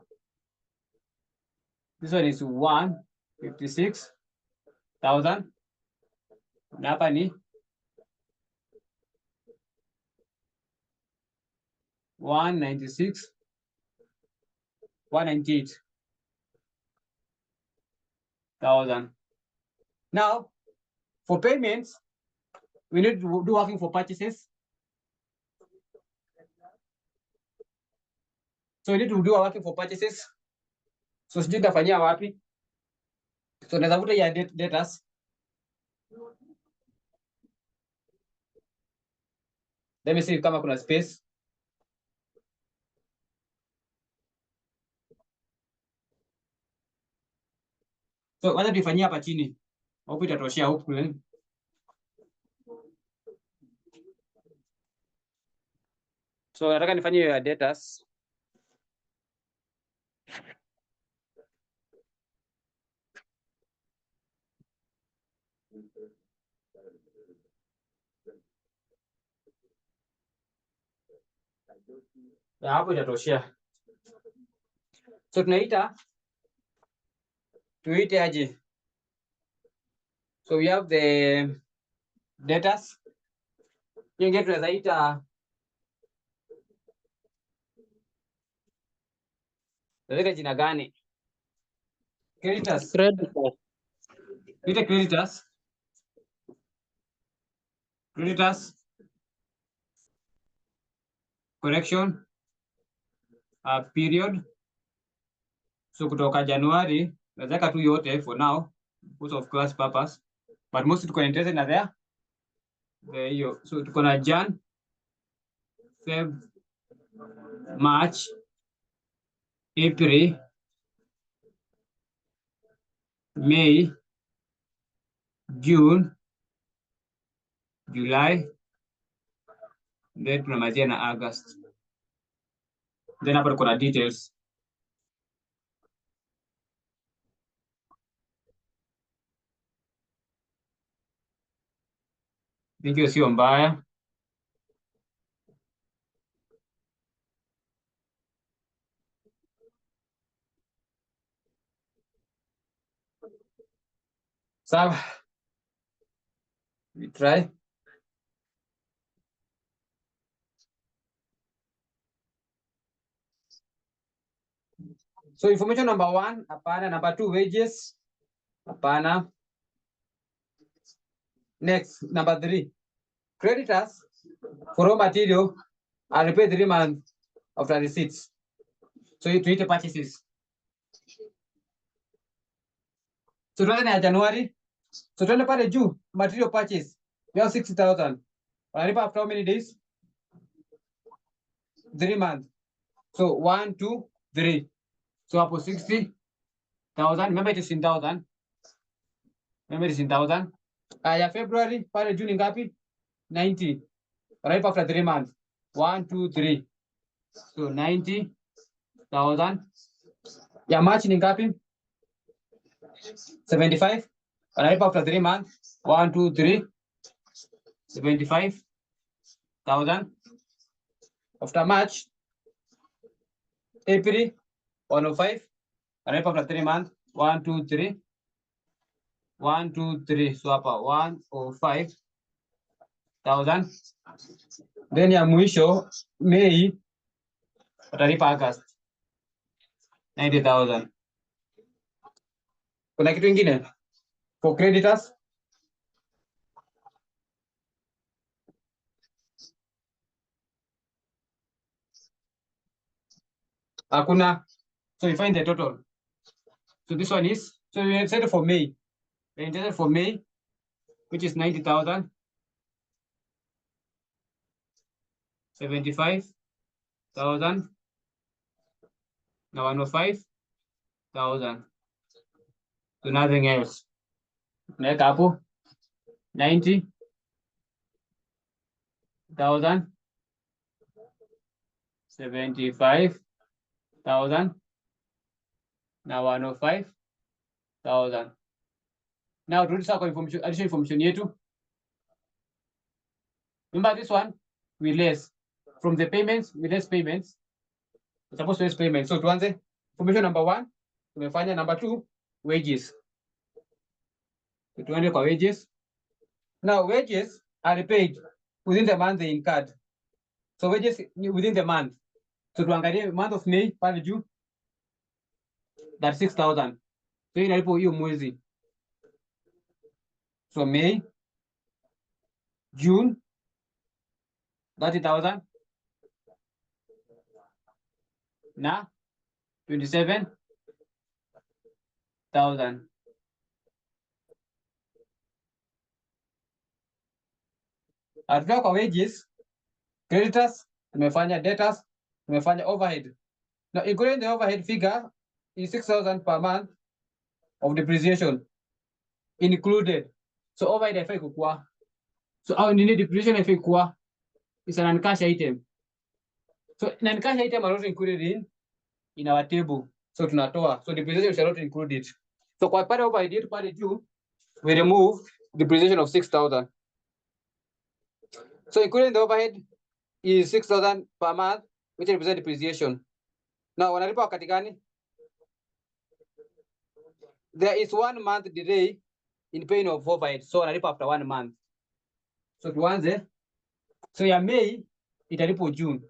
This one is 156,000. Na hapa ni 196, 198,000. Now, for payments, we need to do working for purchases. So we need to do working for purchases. So sijui nitafanyia wapi. So naweza vuta ya debtors. Let me see kama kuna space. So wacha tuifanyie hapa chini. Hapo itatoshea huku. So nataka nifanyie ya debtors. Ya hapo itatoshea. So tuite aje. So we have the debtors. Hiyo ingine tunaweza ita jina gani? Creditors. Tuite creditors. Creditors. Correction. Period. So kutoka Januari, nataka tu yote for now, because of class purpose. But most tuko interested na there. Hiyo. So tuko na Jan, Feb, March, April, May, June, July, then tunamalizia na August. Then hapa tuko na details. Hiyo sio mbaya. Sawa. We try. So information number 1, hapana. Number 2, wages. Hapana. Next, number 3, creditors for raw material are paid 3 months after receipts. So you treat the purchases. So tuanze na January. So tuende pale juu, material purchase. We have 60,000. Wanalipa after how many days? 3 months. So 1, 2, 3. So hapo 60,000. Remember it is in thousand. Remember it is in thousand. Ya February pale juu ni ngapi? 90. Wanalipa after 3 months. 1, 2, 3. So 90,000. Ya March ni ngapi? 75. Wanalipa after 3 months. 1, 2, 3. 75,000. After March, April, 105. Wanalipa after 3 months. 1, 2, 3. 1, 2, 3. So hapa 105,000. Then ya mwisho May watalipa August 90,000. Kuna kitu ingine for creditors? Hakuna. So we find the total. So this one is, so we set it for May. We intended for May, which is 90,000. 75,000 na 105,000. So nothing else. Tunaweka hapo 90,000, 75,000 na 105,000. Now turudi sasa kwa information, additional information yetu. Remember this one, we less from the payments, we less payments. We're supposed to less payments. So tuanze information number 1 tumefanya, number 2 wages. Tuende kwa wages. Now wages are paid within the month they incurred. So wages within the month. So tuangalie month of May pale juu, that's 6,000. So hii inalipo hiyo mwezi. So May, June, 30,000 na 27,000. Atutoka kwa wages, creditors tumefanya, debtors tumefanya, overhead. Now including the overhead figure is 6,000 per month of depreciation included. So overhead haifai kukua. So au nini depreciation haifai kukua. It's an non-cash item. So non-cash item are not included in our table. So tunatoa. So depreciation shall not include it. So kwa pale overhead yetu pale juu, we remove depreciation of 6,000. So including the overhead is 6,000 per month, which represent depreciation. Now wanalipa wakati gani? There is 1 month delay in paying of overhead. So wanalipa after 1 month. So tuanze. So ya May italipo June.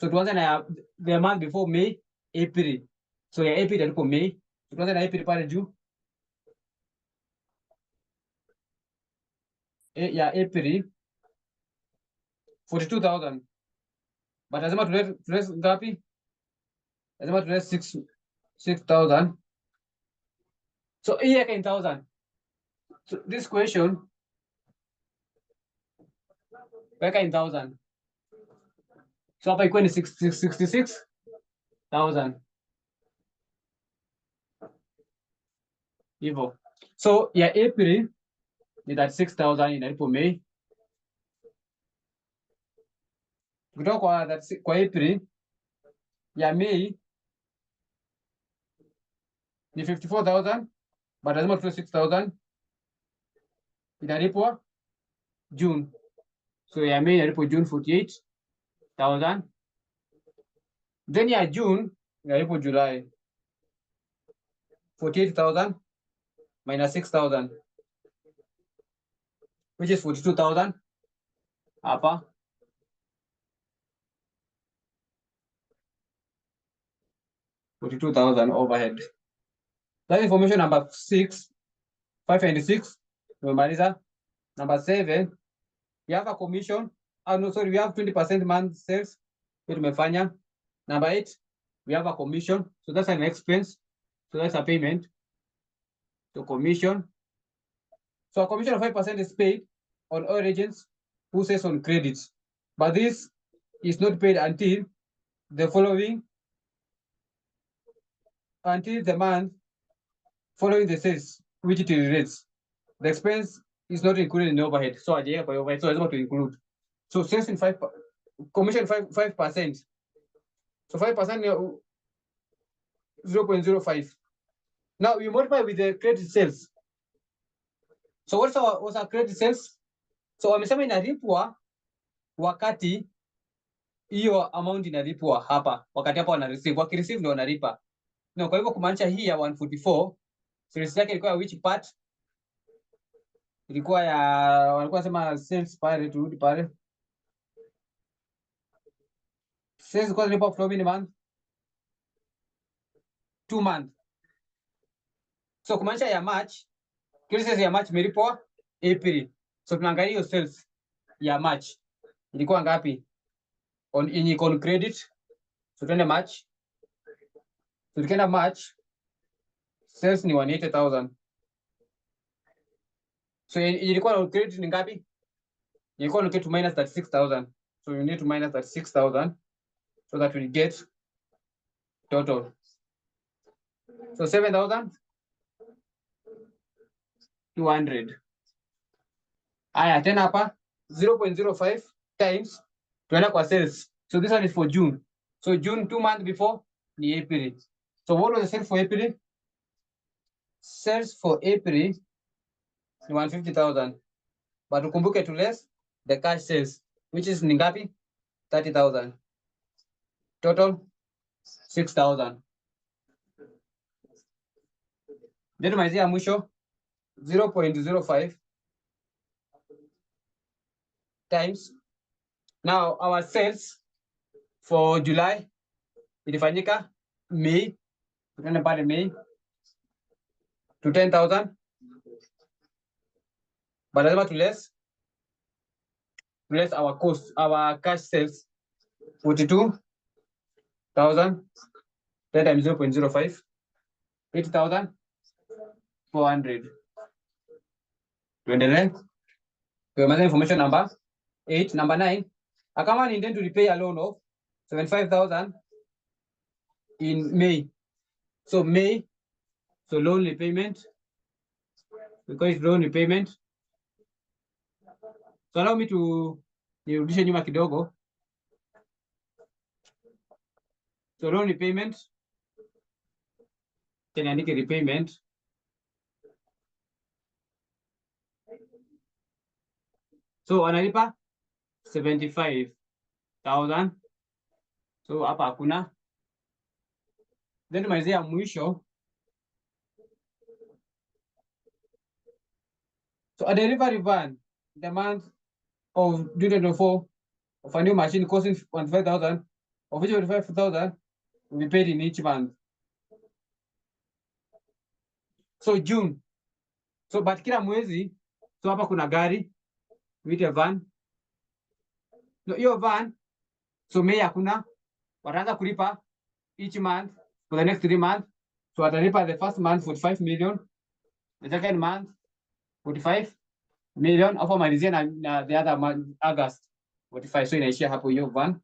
So tuanze na the month before May, April. So ya April italipo May. So tuanze na April pale juu. Ya April 42,000. But lazima tulete ngapi? Lazima tulete 6,000. So hii yake in 1,000. So this question weka in 1,000. So hapa ikuwe ni 66,000. Hivyo. So ya April ni 36,000 inalipo May. Kutoka kwa April ya May ni 54,000, but lazima tutoe 6,000 inalipwa June. So ya May inalipwa June 48,000. Then ya June inalipwa July 48,000 minus 6,000, which is 42,000. Hapa 42,000 overhead. That information number 6, 5 and 6. Tumemaliza. Number 7, we have a commission. Oh, no, sorry, we have 20% month sales. Tumefanya. Number 8, we have a commission. So that's an expense. So that's a payment. So commission. So a commission of 5% is paid on all agents who says on credits. But this is not paid until the following, until the month following the sales, which it relates. The expense is not included in the overhead. So aje kwa overhead, so lazima to include. So sales in 5, commission 5%. So 5% 0.05. Now you multiply with the credit sales. So what's our credit sales? So wamesema inalipwa wakati hiyo amount inalipwa hapa, wakati hapa wana receive, wakireceive ndio wanalipa. No, kwa hivyo kumaanisha hii ya 144 sales yake ilikuwa which part? Ilikuwa ya walikuwa sema sales pale, turudi pale. Sales ilikuwa zinalipwa from in month 2 month. So kumaanisha ya March, kile sales ya March imelipwa April. So tunaangalia hiyo sales ya March ilikuwa ngapi on credit. So tuende March. So tukienda March, sales ni 180,000. So ilikuwa on credit ni ngapi? Ilikuwa on credit minus 36,000. So you need to minus that 6,000 so that we get total. So 7,200. Aya, tena hapa 0.05 times tuenda kwa sales. So this one is for June. So June 2 months before ni April. So what was the sales for April? Sales for April ni 150,000. But ukumbuke to less the cash sales, which is ni ngapi? 30,000. Total 6,000. Then tumalizia mwisho 0.05 times. Now our sales for July ilifanyika May, tunaenda pale May to 10,000, but lazima to less our cost, our cash sales 42,000, 10 times 0.05, 8,400. Tuendelee. Tuemaliza information number 8. Number 9, a company intend to repay a loan of 75,000 in May. So May, so loan repayment, because loan repayment. So allow me to nirudishe nyuma kidogo. So loan repayment, niandike repayment. So analipa 75,000. So hapa hakuna. Then tumalizia mwisho. So a delivery van, the month of June 2024 of a new machine costing 15,000, of which 25,000 will be paid in each month. So June. So but kila mwezi, so hapa kuna gari, with a van. No, hiyo van, so May hakuna, wataanza kulipa each month for the next 3 months. So watalipa the first month 45 million, the second month 45 million, afu malizia na the other month August 45. So inaishia hapo hiyo van.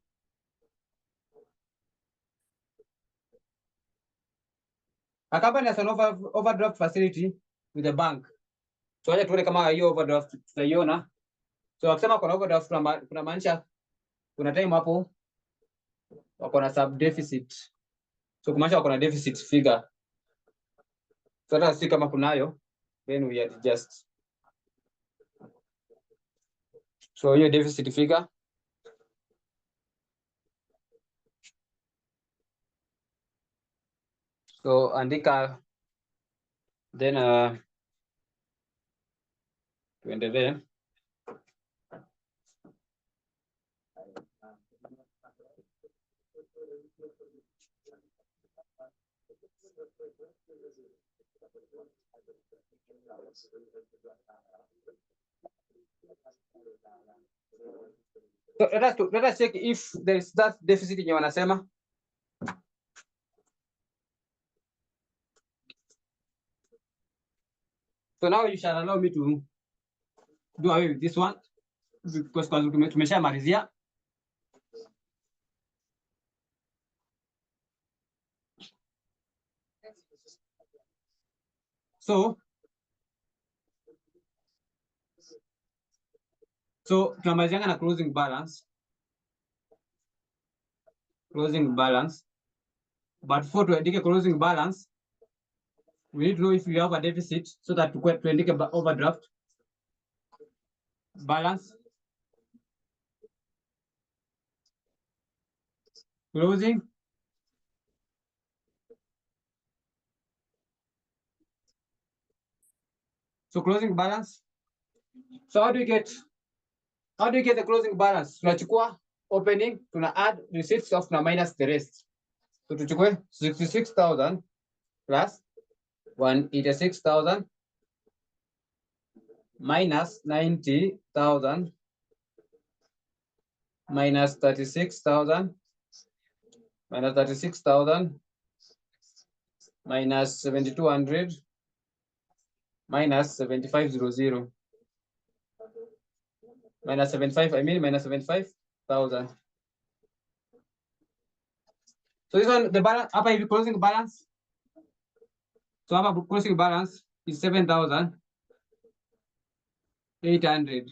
A company has an overdraft facility with the bank. So acha tuone kama hiyo overdraft tutaiona. So akisema kuna overdraft kuna maanisha kuna time hapo wako na sub deficit. So kumaanisha wako na deficit figure. So hata si kama kunayo, then we adjust. So hiyo deficit figure. So andika, then tuendelee. So let us check if there is that deficit yenye wanasema. So now you shall allow me to do away with this one because tumeshamalizia. So tunamalizianga na closing balance. Closing balance. But before tuandike closing balance, we need to know if we have a deficit so that tuandike overdraft balance. Closing. So closing balance. So how do you get the closing balance? Tunachukua opening, tuna add receipts of na minus the rest. So tuchukue 66,000 plus 186,000 minus 90,000 minus 36,000 minus 36,000 minus 7,200 minus 7,500 minus 75, minus 75 thousand. So this one, the balance, if you closing balance. So our closing balance is 7,800.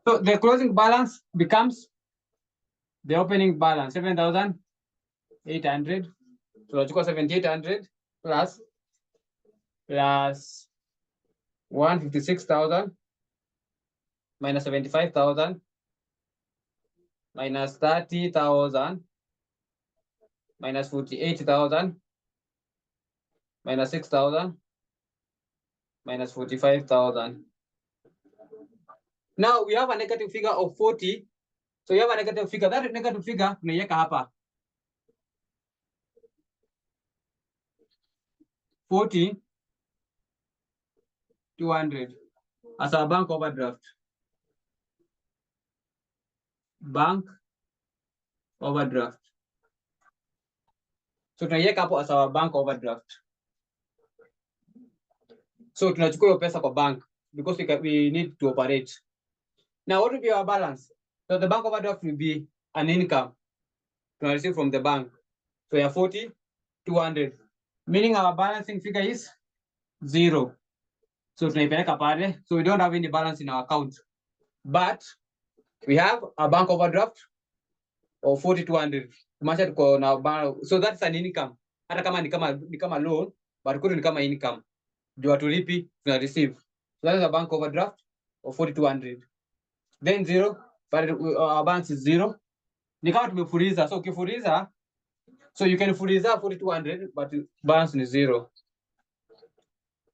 So the closing balance becomes the opening balance, 7,800. So let's go 7,800 plus 156,000 minus 75,000 minus 30,000 minus 48,000 minus 6,000 minus 45,000. Now we have a negative figure of 40. So you have a negative figure. That negative figure tunaiweka hapa 40,200 as our bank overdraft. Bank overdraft. So tunaiweka hapo as our bank overdraft. So tunachukua hiyo pesa kwa bank because we need to operate. Now what will be our balance? So the bank overdraft will be an income to receive from the bank. So we have 40,200, meaning our balancing figure is 0. So tunaipeleka pale. So we don't have any balance in our account, but we have a bank overdraft of 40,200. So that's an income. Hata kama ni kama loan, but kwetu ni kama income. Juu tulipi tuna receive. So that is a bank overdraft of 4,200. Then 0, but our balance is 0. Ni kama tumefuriza. So ukifuriza, so you can furiza 4,200, but balance is 0.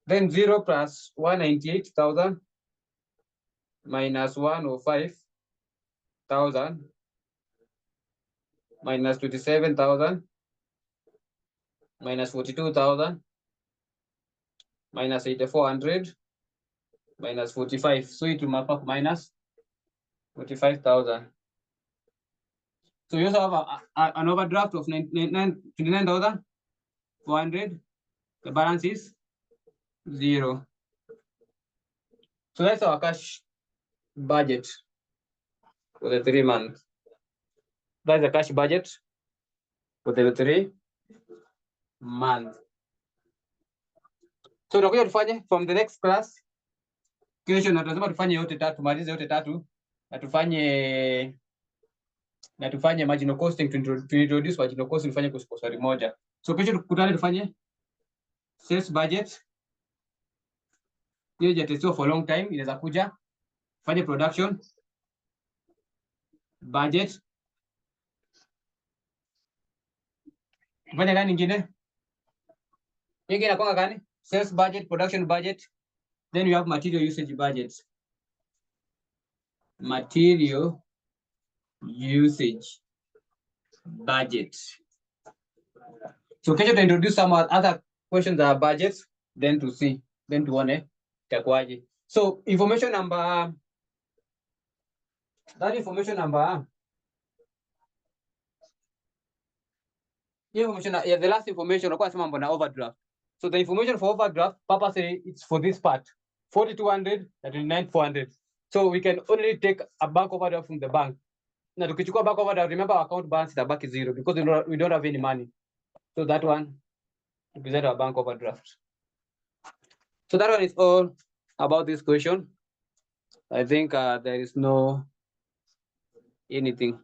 Then 0 plus 198,000 minus 105,000 minus 27,000 minus 42,000 minus 8,400 minus 45. So it will map up minus 45,000. So you also have an overdraft of 29,400. The balance is 0. So that's our cash budget for the 3 months. That's the cash budget for the 3 months. So tutakuja tufanye from the next class. Kesho na tunasema tufanye yote tatu, malize yote tatu na tufanye marginal costing, to introduce marginal costing, tufanye kwa swali moja. So kesho tukutane tufanye sales budget. Hiyo hajatestiwa for long time, inaweza kuja. Fanye production budget. Fanya gani nyingine? Nyingine inakuwa gani? Sales budget, production budget. Then you have material usage budget. Material usage budget. So kesho to introduce some other questions that are budgets, then to see, then tuone itakuwaje. So information number, that information number, the last information unakuwa nasema mambo na overdraft. So the information for overdraft purposely it's for this part, 4,200 and 29,400. So we can only take a bank overdraft from the bank. Na tukichukua bank overdraft, remember our account balance itabaki 0 because we don't have any money. So that one represent our bank overdraft. So that one is all about this question. I think there is no anything.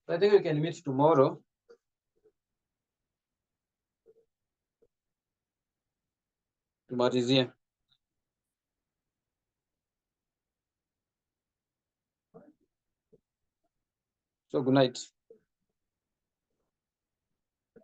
I think we can meet tomorrow. Tumalizie. So good night.